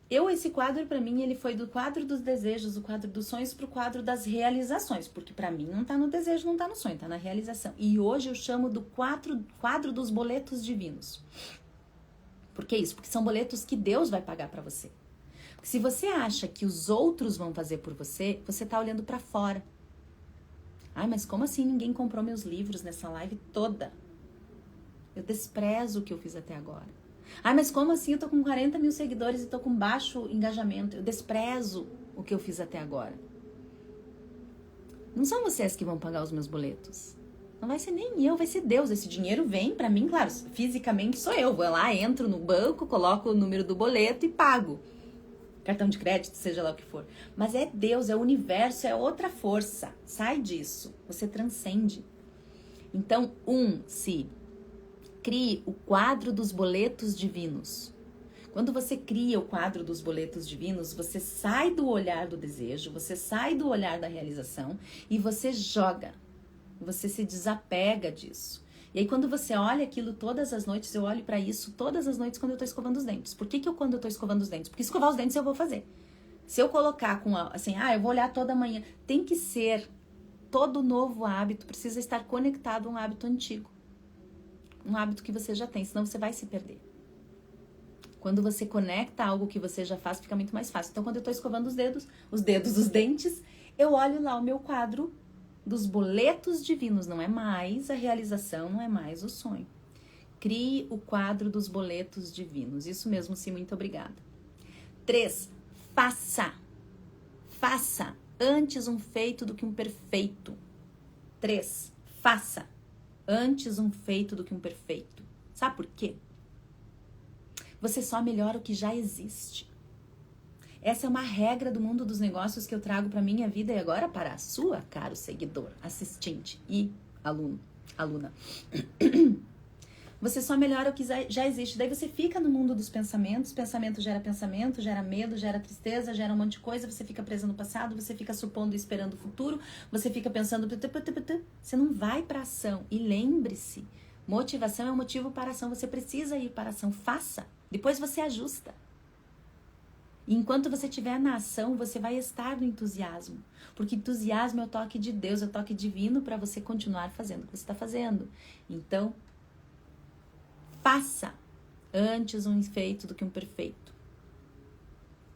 Speaker 1: Esse quadro, para mim, ele foi do quadro dos desejos, o quadro dos sonhos, pro quadro das realizações, porque para mim não tá no desejo, não tá no sonho, tá na realização. E hoje eu chamo do quadro dos boletos divinos. Por que isso? Porque são boletos que Deus vai pagar para você. Porque se você acha que os outros vão fazer por você, você tá olhando para fora. Ai, mas como assim ninguém comprou meus livros nessa live toda? Eu desprezo o que eu fiz até agora. Ai, mas como assim eu tô com 40 mil seguidores e tô com baixo engajamento? Eu desprezo o que eu fiz até agora. Não são vocês que vão pagar os meus boletos. Não vai ser nem eu, vai ser Deus. Esse dinheiro vem pra mim, claro, fisicamente sou eu. Vou lá, entro no banco, coloco o número do boleto e pago. Cartão de crédito, seja lá o que for. Mas é Deus, é o universo, é outra força. Sai disso, você transcende. Então, crie o quadro dos boletos divinos. Quando você cria o quadro dos boletos divinos, você sai do olhar do desejo, você sai do olhar da realização e você joga. Você se desapega disso. E aí quando você olha aquilo todas as noites, eu olho pra isso todas as noites quando eu tô escovando os dentes. Por que quando eu tô escovando os dentes? Porque escovar os dentes eu vou fazer. Se eu colocar eu vou olhar toda manhã, tem que ser, todo novo hábito precisa estar conectado a um hábito antigo. Um hábito que você já tem, senão você vai se perder. Quando você conecta algo que você já faz, fica muito mais fácil. Então quando eu tô escovando os dentes, eu olho lá o meu quadro dos boletos divinos, não é mais a realização, não é mais o sonho. Crie o quadro dos boletos divinos. Isso mesmo, sim, muito obrigada. 3, faça. Faça. Antes um feito do que um perfeito. 3, faça. Antes um feito do que um perfeito. Sabe por quê? Você só melhora o que já existe. Essa é uma regra do mundo dos negócios que eu trago para minha vida e agora para a sua, caro seguidor, assistente e aluna. Você só melhora o que já existe. Daí você fica no mundo dos pensamentos. Pensamento, gera medo, gera tristeza, gera um monte de coisa. Você fica preso no passado, você fica supondo e esperando o futuro. Você fica pensando... Você não vai para ação. E lembre-se, motivação é um motivo para ação. Você precisa ir para ação. Faça. Depois você ajusta. E enquanto você estiver na ação, você vai estar no entusiasmo. Porque entusiasmo é o toque de Deus, é o toque divino para você continuar fazendo o que você está fazendo. Então, faça antes um feito do que um perfeito.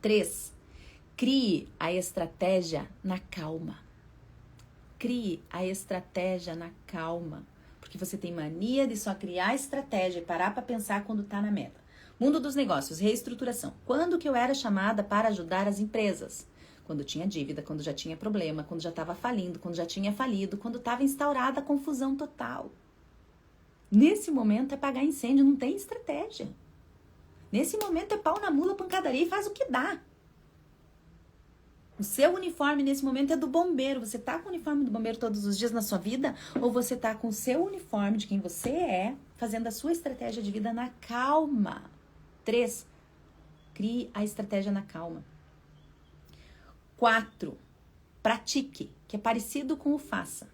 Speaker 1: 3. Crie a estratégia na calma. Crie a estratégia na calma. Porque você tem mania de só criar estratégia e parar para pensar quando está na meta. Mundo dos negócios, reestruturação. Quando que eu era chamada para ajudar as empresas? Quando tinha dívida, quando já tinha problema, quando já estava falindo, quando já tinha falido, quando estava instaurada a confusão total. Nesse momento é apagar incêndio, não tem estratégia. Nesse momento é pau na mula, pancadaria e faz o que dá. O seu uniforme nesse momento é do bombeiro. Você tá com o uniforme do bombeiro todos os dias na sua vida? Ou você tá com o seu uniforme de quem você é, fazendo a sua estratégia de vida na calma? 3. Crie a estratégia na calma. 4. Pratique, que é parecido com o faça.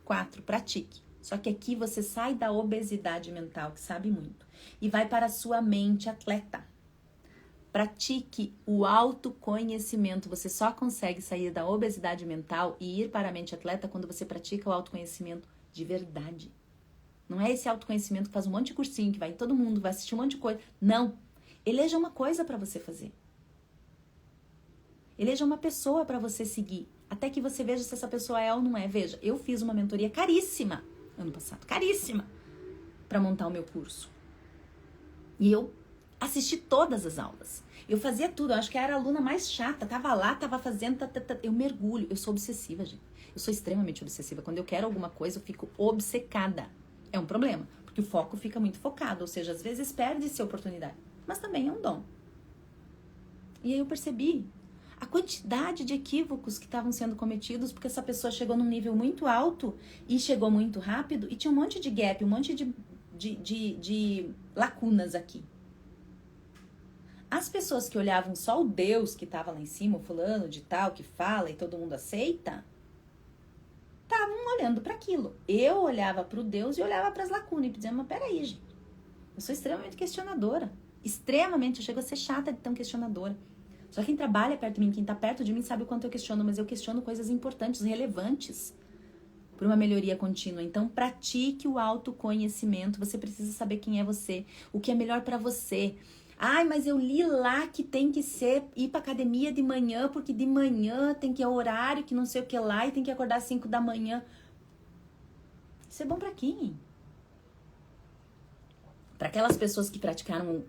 Speaker 1: 4. Pratique. Só que aqui você sai da obesidade mental, que sabe muito, e vai para a sua mente atleta. Pratique o autoconhecimento. Você só consegue sair da obesidade mental e ir para a mente atleta quando você pratica o autoconhecimento de verdade. Não é esse autoconhecimento que faz um monte de cursinho, que vai em todo mundo, vai assistir um monte de coisa. Não. Eleja uma coisa para você fazer. Eleja uma pessoa para você seguir. Até que você veja se essa pessoa é ou não é. Veja, eu fiz uma mentoria caríssima ano passado. Caríssima. Para montar o meu curso. E eu assisti todas as aulas. Eu fazia tudo. Eu acho que era a aluna mais chata. Tava lá, tava fazendo. Eu mergulho. Eu sou obsessiva, gente. Eu sou extremamente obsessiva. Quando eu quero alguma coisa, eu fico obcecada. É um problema. Porque o foco fica muito focado. Ou seja, às vezes perde-se a oportunidade. Mas também é um dom. E aí eu percebi a quantidade de equívocos que estavam sendo cometidos porque essa pessoa chegou num nível muito alto e chegou muito rápido e tinha um monte de gap, um monte de lacunas aqui. As pessoas que olhavam só o Deus que estava lá em cima, o fulano de tal, que fala e todo mundo aceita, estavam olhando para aquilo. Eu olhava para o Deus e olhava para as lacunas e dizia, mas peraí, gente, eu sou extremamente questionadora. Extremamente, eu chego a ser chata de tão questionadora. Só quem trabalha perto de mim, quem tá perto de mim, sabe o quanto eu questiono, mas eu questiono coisas importantes, relevantes para uma melhoria contínua. Então, pratique o autoconhecimento. Você precisa saber quem é você, o que é melhor para você. Ai, mas eu li lá que tem que ir pra academia de manhã, porque de manhã tem que ir ao horário, que não sei o que lá, e tem que acordar às 5 da manhã. Isso é bom pra quem? Para aquelas pessoas que praticaram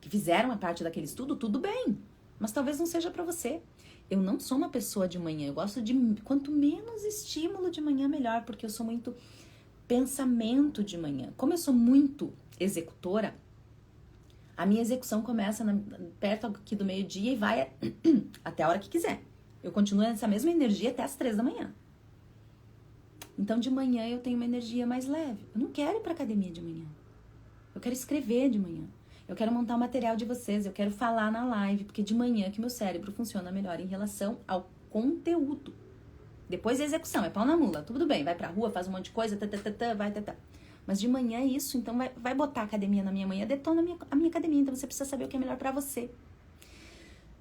Speaker 1: que fizeram a parte daquele estudo, tudo bem. Mas talvez não seja para você. Eu não sou uma pessoa de manhã. Eu gosto de quanto menos estímulo de manhã, melhor. Porque eu sou muito pensamento de manhã. Como eu sou muito executora, a minha execução começa perto aqui do meio-dia e vai até a hora que quiser. Eu continuo nessa mesma energia até as 3 da manhã. Então, de manhã eu tenho uma energia mais leve. Eu não quero ir pra academia de manhã. Eu quero escrever de manhã. Eu quero montar o material de vocês. Eu quero falar na live. Porque de manhã que meu cérebro funciona melhor em relação ao conteúdo. Depois a execução. É pau na mula. Tudo bem. Vai pra rua, faz um monte de coisa. Vai. Mas de manhã é isso. Então, vai botar a academia na minha manhã. Detona a minha academia. Então, você precisa saber o que é melhor pra você.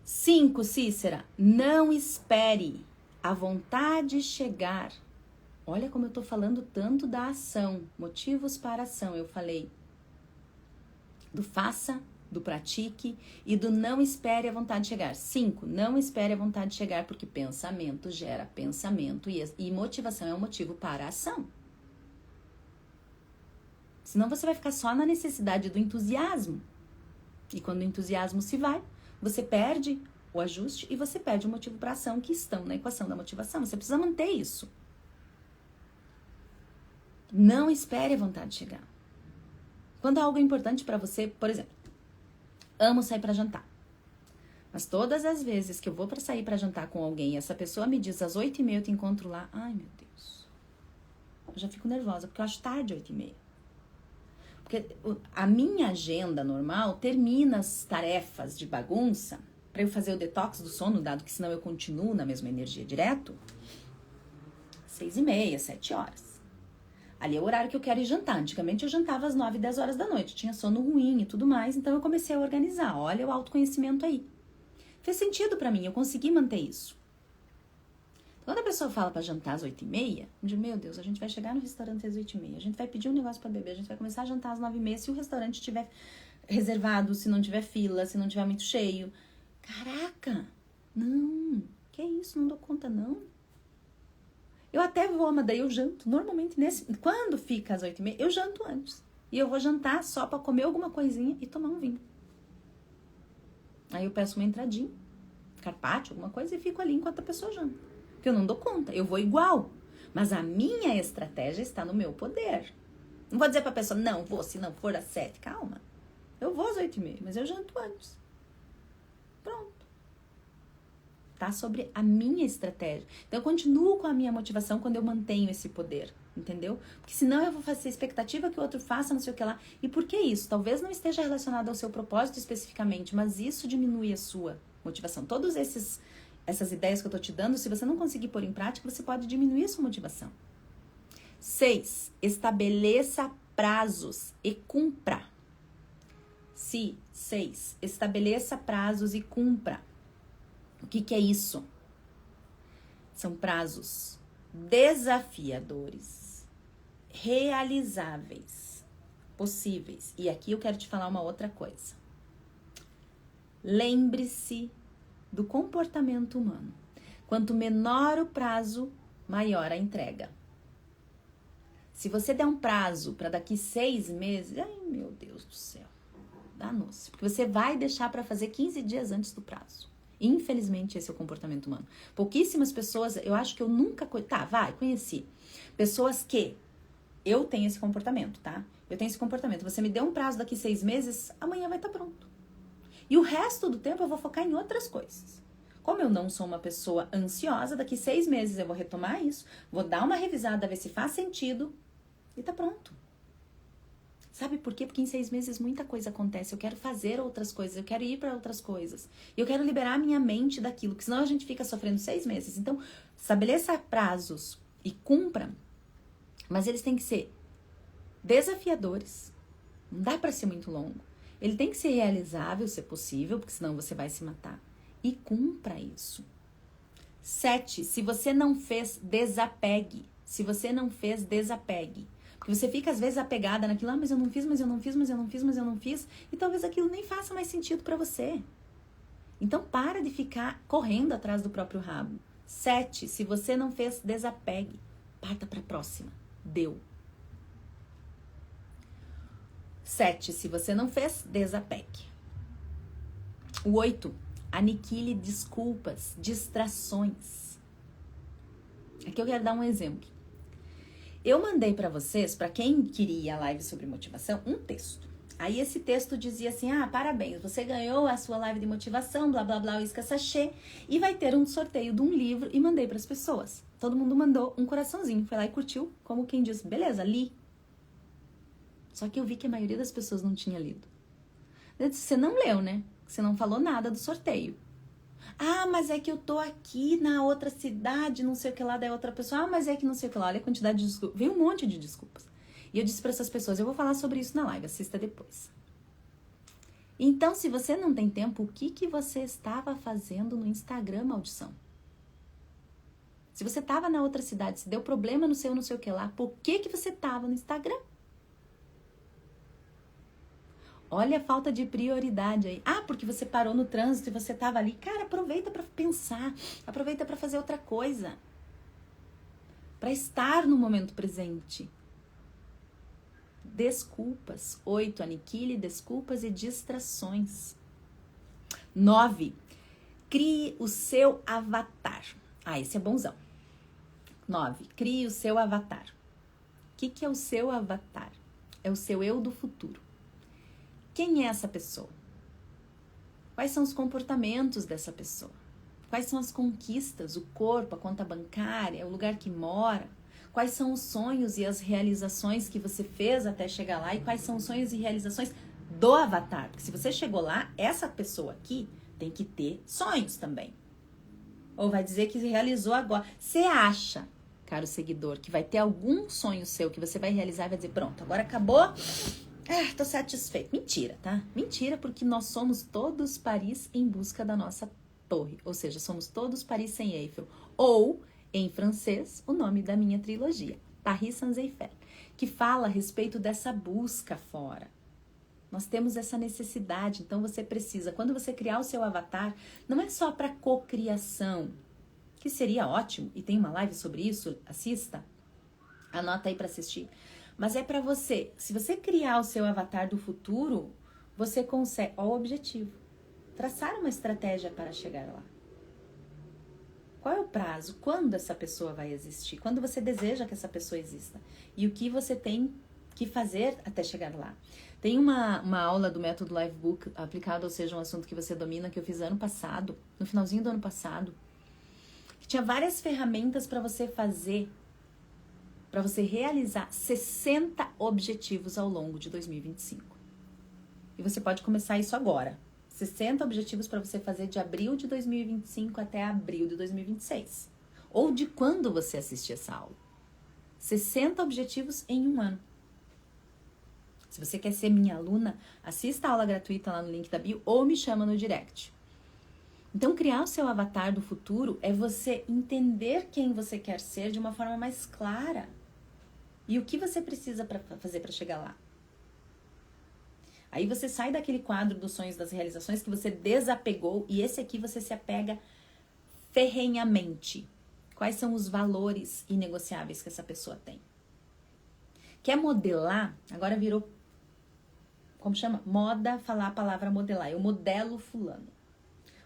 Speaker 1: 5, Cícera. Não espere a vontade chegar. Olha como eu tô falando tanto da ação, motivos para a ação. Eu falei do faça, do pratique e do não espere a vontade chegar. 5, não espere a vontade chegar, porque pensamento gera pensamento e motivação é um motivo para a ação. Senão você vai ficar só na necessidade do entusiasmo. E quando o entusiasmo se vai, você perde o ajuste e você perde o motivo para a ação que estão na equação da motivação. Você precisa manter isso. Não espere a vontade chegar. Quando algo é importante para você, por exemplo, amo sair para jantar. Mas todas as vezes que eu vou para sair para jantar com alguém e essa pessoa me diz às 8h30 eu te encontro lá, ai meu Deus, eu já fico nervosa porque eu acho tarde 8h30. Porque a minha agenda normal termina as tarefas de bagunça para eu fazer o detox do sono, dado que senão eu continuo na mesma energia direto, 6h30, 7 horas. Ali é o horário que eu quero ir jantar. Antigamente eu jantava às 9, 10 horas da noite. Tinha sono ruim e tudo mais. Então eu comecei a organizar. Olha o autoconhecimento aí. Fez sentido pra mim. Eu consegui manter isso. Quando a pessoa fala pra jantar às 8h30, eu digo, meu Deus, a gente vai chegar no restaurante às 8h30. A gente vai pedir um negócio pra beber. A gente vai começar a jantar às 9h30. Se o restaurante estiver reservado, se não tiver fila, se não tiver muito cheio. Caraca! Não. Que isso? Não dou conta, não. Eu até vou, mas daí eu janto. Normalmente, quando fica às 8h30, eu janto antes. E eu vou jantar só pra comer alguma coisinha e tomar um vinho. Aí eu peço uma entradinha, carpaccio, alguma coisa, e fico ali enquanto a pessoa janta. Porque eu não dou conta, eu vou igual. Mas a minha estratégia está no meu poder. Não vou dizer pra pessoa, não vou, se não for às 7. Calma. Eu vou às 8h30, mas eu janto antes. Pronto. Tá sobre a minha estratégia. Então eu continuo com a minha motivação quando eu mantenho esse poder, entendeu? Porque senão eu vou fazer expectativa que o outro faça, não sei o que lá. E por que isso? Talvez não esteja relacionado ao seu propósito especificamente, mas isso diminui a sua motivação. Todas essas ideias que eu tô te dando, se você não conseguir pôr em prática, você pode diminuir a sua motivação. 6. Estabeleça prazos e cumpra. 6. Estabeleça prazos e cumpra. O que é isso? São prazos desafiadores, realizáveis, possíveis. E aqui eu quero te falar uma outra coisa. Lembre-se do comportamento humano. Quanto menor o prazo, maior a entrega. Se você der um prazo para daqui 6 meses, ai meu Deus do céu, danou-se. Porque você vai deixar para fazer 15 dias antes do prazo. Infelizmente, esse é o comportamento humano. Pouquíssimas pessoas, eu acho que eu nunca... conheci. Pessoas que... Eu tenho esse comportamento, tá? Eu tenho esse comportamento. Você me deu um prazo daqui 6 meses, amanhã vai estar pronto. E o resto do tempo eu vou focar em outras coisas. Como eu não sou uma pessoa ansiosa, daqui 6 meses eu vou retomar isso, vou dar uma revisada, ver se faz sentido e tá pronto. Sabe por quê? Porque em 6 meses muita coisa acontece. Eu quero fazer outras coisas, eu quero ir para outras coisas. Eu quero liberar minha mente daquilo, porque senão a gente fica sofrendo 6 meses. Então, estabeleça prazos e cumpra, mas eles têm que ser desafiadores. Não dá para ser muito longo. Ele tem que ser realizável, se possível, porque senão você vai se matar. E cumpra isso. 7. Se você não fez, desapegue. Se você não fez, desapegue. Porque você fica, às vezes, apegada naquilo, mas eu não fiz, mas eu não fiz, mas eu não fiz, mas eu não fiz. E talvez aquilo nem faça mais sentido pra você. Então, para de ficar correndo atrás do próprio rabo. 7. Se você não fez, desapegue. Parta pra próxima. Deu. 7. Se você não fez, desapegue. O 8. Aniquile desculpas, distrações. Aqui eu quero dar um exemplo. Eu mandei pra vocês, pra quem queria a live sobre motivação, um texto. Aí esse texto dizia assim, parabéns, você ganhou a sua live de motivação, blá, blá, blá, isca sachê, e vai ter um sorteio de um livro, e mandei pras pessoas. Todo mundo mandou um coraçãozinho, foi lá e curtiu, como quem diz, beleza, li. Só que eu vi que a maioria das pessoas não tinha lido. Eu disse, você não leu, né? Você não falou nada do sorteio. Mas é que eu tô aqui na outra cidade, não sei o que lá, da outra pessoa. Mas é que não sei o que lá, olha a quantidade de desculpas. Veio um monte de desculpas. E eu disse para essas pessoas, eu vou falar sobre isso na live, assista depois. Então, se você não tem tempo, o que você estava fazendo no Instagram, maldição? Se você tava na outra cidade, se deu problema no seu não sei o que lá, por que você tava no Instagram? Olha a falta de prioridade aí. Porque você parou no trânsito e você tava ali. Cara, aproveita para pensar. Aproveita para fazer outra coisa. Para estar no momento presente. Desculpas. 8. Aniquile desculpas e distrações. 9. Crie o seu avatar. Esse é bonzão. 9. Crie o seu avatar. O que é o seu avatar? É o seu eu do futuro. Quem é essa pessoa? Quais são os comportamentos dessa pessoa? Quais são as conquistas, o corpo, a conta bancária, o lugar que mora? Quais são os sonhos e as realizações que você fez até chegar lá? E quais são os sonhos e realizações do avatar? Porque se você chegou lá, essa pessoa aqui tem que ter sonhos também. Ou vai dizer que realizou agora. Você acha caro seguidor, que vai ter algum sonho seu que você vai realizar e vai dizer, pronto, agora acabou, tô satisfeito. Mentira, tá? Mentira, porque nós somos todos Paris em busca da nossa torre, ou seja, somos todos Paris sem Eiffel, ou, em francês, o nome da minha trilogia, Paris sans Eiffel, que fala a respeito dessa busca fora. Nós temos essa necessidade, então você precisa, quando você criar o seu avatar, não é só para cocriação, que seria ótimo, e tem uma live sobre isso, assista, anota aí para assistir, mas é para você, se você criar o seu avatar do futuro, você consegue, ó, o objetivo, traçar uma estratégia para chegar lá. Qual é o prazo? Quando essa pessoa vai existir? Quando você deseja que essa pessoa exista? E o que você tem que fazer até chegar lá? Tem uma aula do método Livebook aplicado, ou seja, um assunto que você domina, que eu fiz ano passado, no finalzinho do ano passado, que tinha várias ferramentas para você fazer, para você realizar 60 objetivos ao longo de 2025. E você pode começar isso agora. 60 objetivos para você fazer de abril de 2025 até abril de 2026. Ou de quando você assistir essa aula. 60 objetivos em um ano. Se você quer ser minha aluna, assista a aula gratuita lá no link da bio ou me chama no direct. Então, criar o seu avatar do futuro é você entender quem você quer ser de uma forma mais clara. E o que você precisa fazer para chegar lá. Aí você sai daquele quadro dos sonhos, das realizações que você desapegou e esse aqui você se apega ferrenhamente. Quais são os valores inegociáveis que essa pessoa tem? Quer modelar? Agora virou, como chama? Moda falar a palavra modelar. Eu modelo fulano.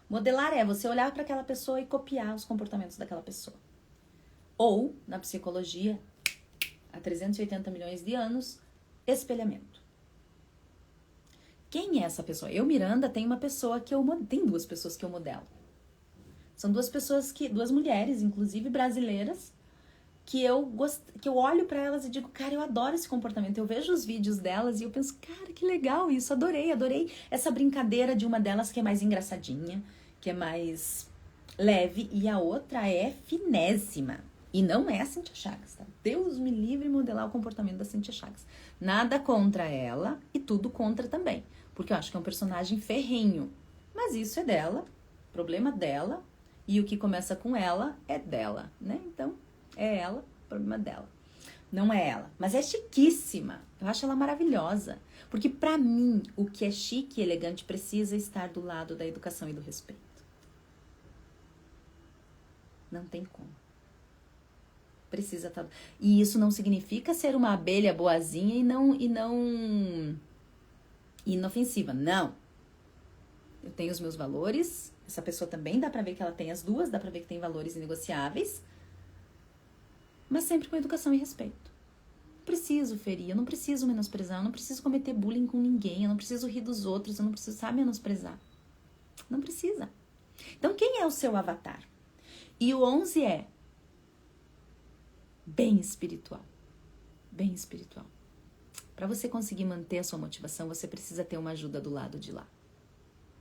Speaker 1: Modelar é você olhar para aquela pessoa e copiar os comportamentos daquela pessoa. Ou, na psicologia, há 380 milhões de anos, espelhamento. Quem é essa pessoa? Eu, Miranda, tenho tem duas pessoas que eu modelo. São duas mulheres, inclusive brasileiras, que eu olho pra elas e digo, cara, eu adoro esse comportamento. Eu vejo os vídeos delas e eu penso, cara, que legal isso, adorei essa brincadeira de uma delas que é mais engraçadinha, que é mais leve, e a outra é finésima. E não é a Cíntia Chagas, tá? Deus me livre modelar o comportamento da Cíntia Chagas. Nada contra ela e tudo contra também. Porque eu acho que é um personagem ferrenho. Mas isso é dela, problema dela. E o que começa com ela é dela, né? Então, é ela, problema dela. Não é ela. Mas é chiquíssima. Eu acho ela maravilhosa. Porque pra mim, o que é chique e elegante precisa estar do lado da educação e do respeito. Não tem como. Precisa estar... E isso não significa ser uma abelha boazinha e não inofensiva. Não. Eu tenho os meus valores. Essa pessoa também dá pra ver que ela tem as duas. Dá pra ver que tem valores inegociáveis. Mas sempre com educação e respeito. Não preciso ferir, eu não preciso menosprezar, eu não preciso cometer bullying com ninguém, eu não preciso rir dos outros, eu não preciso, menosprezar. Não precisa. Então, quem é o seu avatar? E o 11 é bem espiritual. Bem espiritual. Para você conseguir manter a sua motivação, você precisa ter uma ajuda do lado de lá.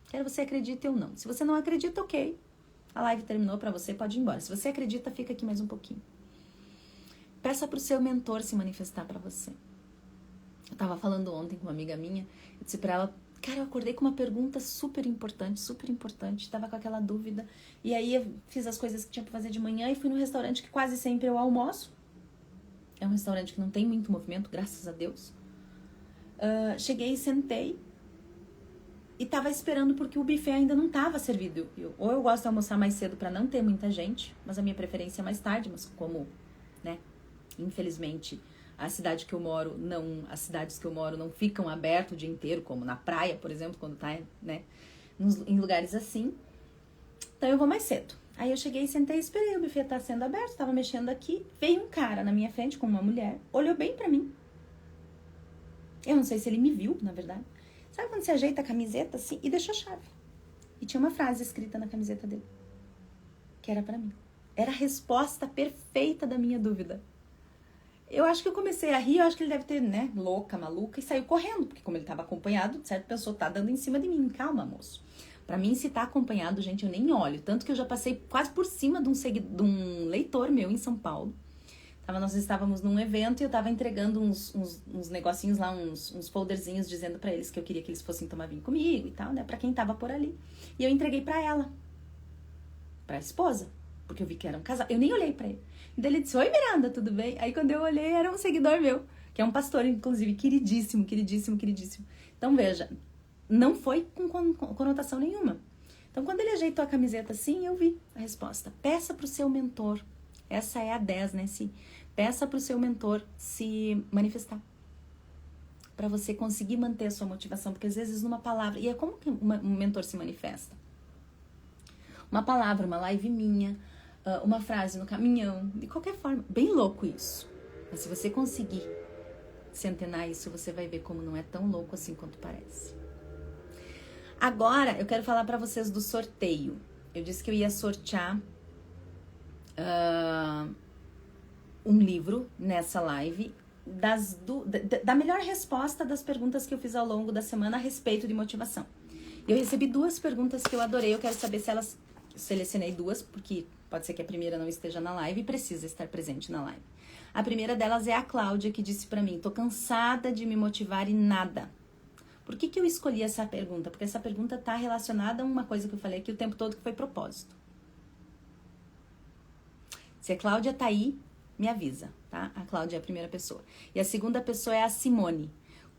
Speaker 1: Quer você acredite ou não. Se você não acredita, ok. A live terminou para você, pode ir embora. Se você acredita, fica aqui mais um pouquinho. Peça pro seu mentor se manifestar para você. Eu tava falando ontem com uma amiga minha, eu disse pra ela, cara, eu acordei com uma pergunta super importante, tava com aquela dúvida, e aí eu fiz as coisas que tinha pra fazer de manhã e fui num restaurante que quase sempre eu almoço. É um restaurante que não tem muito movimento, graças a Deus. Cheguei e sentei e tava esperando porque o buffet ainda não tava servido. Ou eu gosto de almoçar mais cedo pra não ter muita gente, mas a minha preferência é mais tarde, mas como, né, infelizmente, as cidades que eu moro não ficam abertas o dia inteiro, como na praia, por exemplo, quando tá, né, em lugares assim. Então eu vou mais cedo. Aí eu cheguei, sentei e esperei, o buffet tá sendo aberto, tava mexendo aqui, veio um cara na minha frente com uma mulher, olhou bem pra mim. Eu não sei se ele me viu, na verdade. Sabe quando você ajeita a camiseta assim e deixa a chave? E tinha uma frase escrita na camiseta dele, que era pra mim. Era a resposta perfeita da minha dúvida. Eu acho que eu comecei a rir, eu acho que ele deve ter, né, louca, maluca, e saiu correndo, porque como ele tava acompanhado, certo, pessoa tá dando em cima de mim. Calma, moço. Pra mim, se tá acompanhado, gente, eu nem olho. Tanto que eu já passei quase por cima de um leitor meu em São Paulo, Nós estávamos num evento e eu tava entregando uns negocinhos lá, uns folderzinhos dizendo pra eles que eu queria que eles fossem tomar vinho comigo e tal, né? Pra quem tava por ali. E eu entreguei pra ela, pra esposa, porque eu vi que era um casal. Eu nem olhei pra ele. E daí ele disse, oi Miranda, tudo bem? Aí quando eu olhei, era um seguidor meu, que é um pastor, inclusive, queridíssimo, queridíssimo, queridíssimo. Então veja, não foi com conotação nenhuma. Então quando ele ajeitou a camiseta assim, eu vi a resposta. Peça pro seu mentor. Essa é a 10, né? Peça pro seu mentor se manifestar. Pra você conseguir manter a sua motivação. Porque às vezes numa palavra... E é como que um mentor se manifesta? Uma palavra, uma live minha, uma frase no caminhão, de qualquer forma. Bem louco isso. Mas se você conseguir se antenar isso, você vai ver como não é tão louco assim quanto parece. Agora, eu quero falar pra vocês do sorteio. Eu disse que eu ia sortear um livro nessa live da melhor resposta das perguntas que eu fiz ao longo da semana a respeito de motivação. Eu recebi 2 perguntas que eu adorei. Eu quero saber se elas... Selecionei 2, porque pode ser que a primeira não esteja na live e precisa estar presente na live. A primeira delas é a Cláudia, que disse pra mim, tô cansada de me motivar e nada. Por que eu escolhi essa pergunta? Porque essa pergunta tá relacionada a uma coisa que eu falei aqui o tempo todo, que foi propósito. Se a Cláudia tá aí, me avisa, tá? A Cláudia é a primeira pessoa. E a segunda pessoa é a Simone.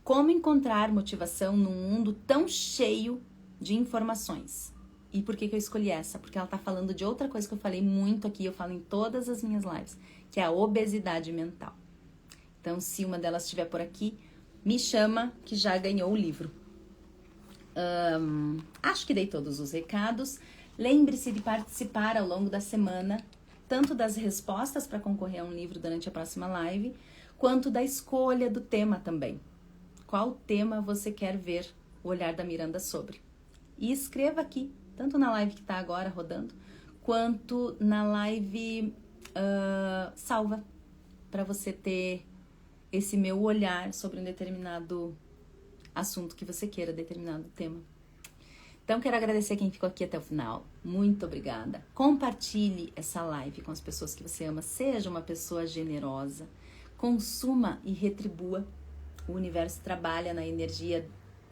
Speaker 1: Como encontrar motivação num mundo tão cheio de informações? E por que eu escolhi essa? Porque ela tá falando de outra coisa que eu falei muito aqui, eu falo em todas as minhas lives, que é a obesidade mental. Então, se uma delas estiver por aqui, me chama que já ganhou o livro. Acho que dei todos os recados. Lembre-se de participar ao longo da semana, tanto das respostas para concorrer a um livro durante a próxima live, quanto da escolha do tema também. Qual tema você quer ver o olhar da Miranda sobre? E escreva aqui, tanto na live que está agora rodando, quanto na live salva, para você ter esse meu olhar sobre um determinado assunto que você queira, determinado tema. Então, quero agradecer quem ficou aqui até o final. Muito obrigada. Compartilhe essa live com as pessoas que você ama. Seja uma pessoa generosa. Consuma e retribua. O universo trabalha na energia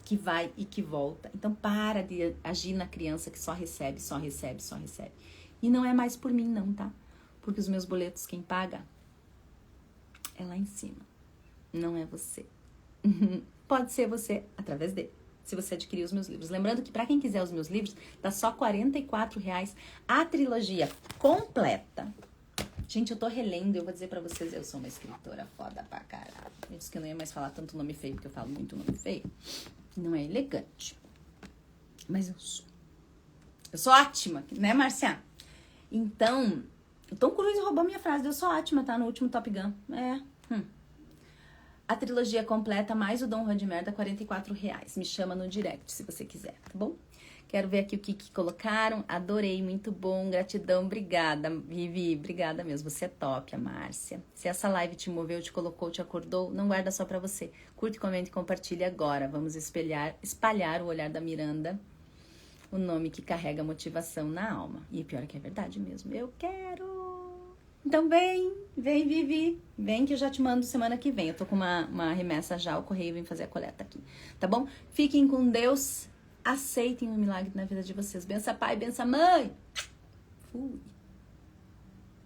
Speaker 1: que vai e que volta. Então, para de agir na criança que só recebe, só recebe, só recebe. E não é mais por mim, não, tá? Porque os meus boletos, quem paga é lá em cima. Não é você. Pode ser você através dele, se você adquirir os meus livros. Lembrando que para quem quiser os meus livros, tá só R$44 a trilogia completa. Gente, eu tô relendo, eu vou dizer pra vocês, eu sou uma escritora foda pra caralho. Eu disse que eu não ia mais falar tanto nome feio, porque eu falo muito nome feio. Não é elegante. Mas eu sou. Eu sou ótima, né, Marcia? Então, o Tom Cruise roubou minha frase, eu sou ótima, tá? No último Top Gun. A trilogia completa, mais o Dom Juan de Merda, R$44. Me chama no direct, se você quiser, tá bom? Quero ver aqui o que colocaram. Adorei, muito bom, gratidão, obrigada, Vivi, obrigada mesmo. Você é top, a Márcia. Se essa live te moveu, te colocou, te acordou, não guarda só pra você. Curte, comente e compartilhe agora. Vamos espalhar o olhar da Miranda, o nome que carrega motivação na alma. E pior é que é verdade mesmo. Eu quero... Então vem, Vivi, vem que eu já te mando semana que vem. Eu tô com uma remessa já, o correio vem fazer a coleta aqui, tá bom? Fiquem com Deus, aceitem o milagre na vida de vocês. Bença pai, bença mãe. Fui.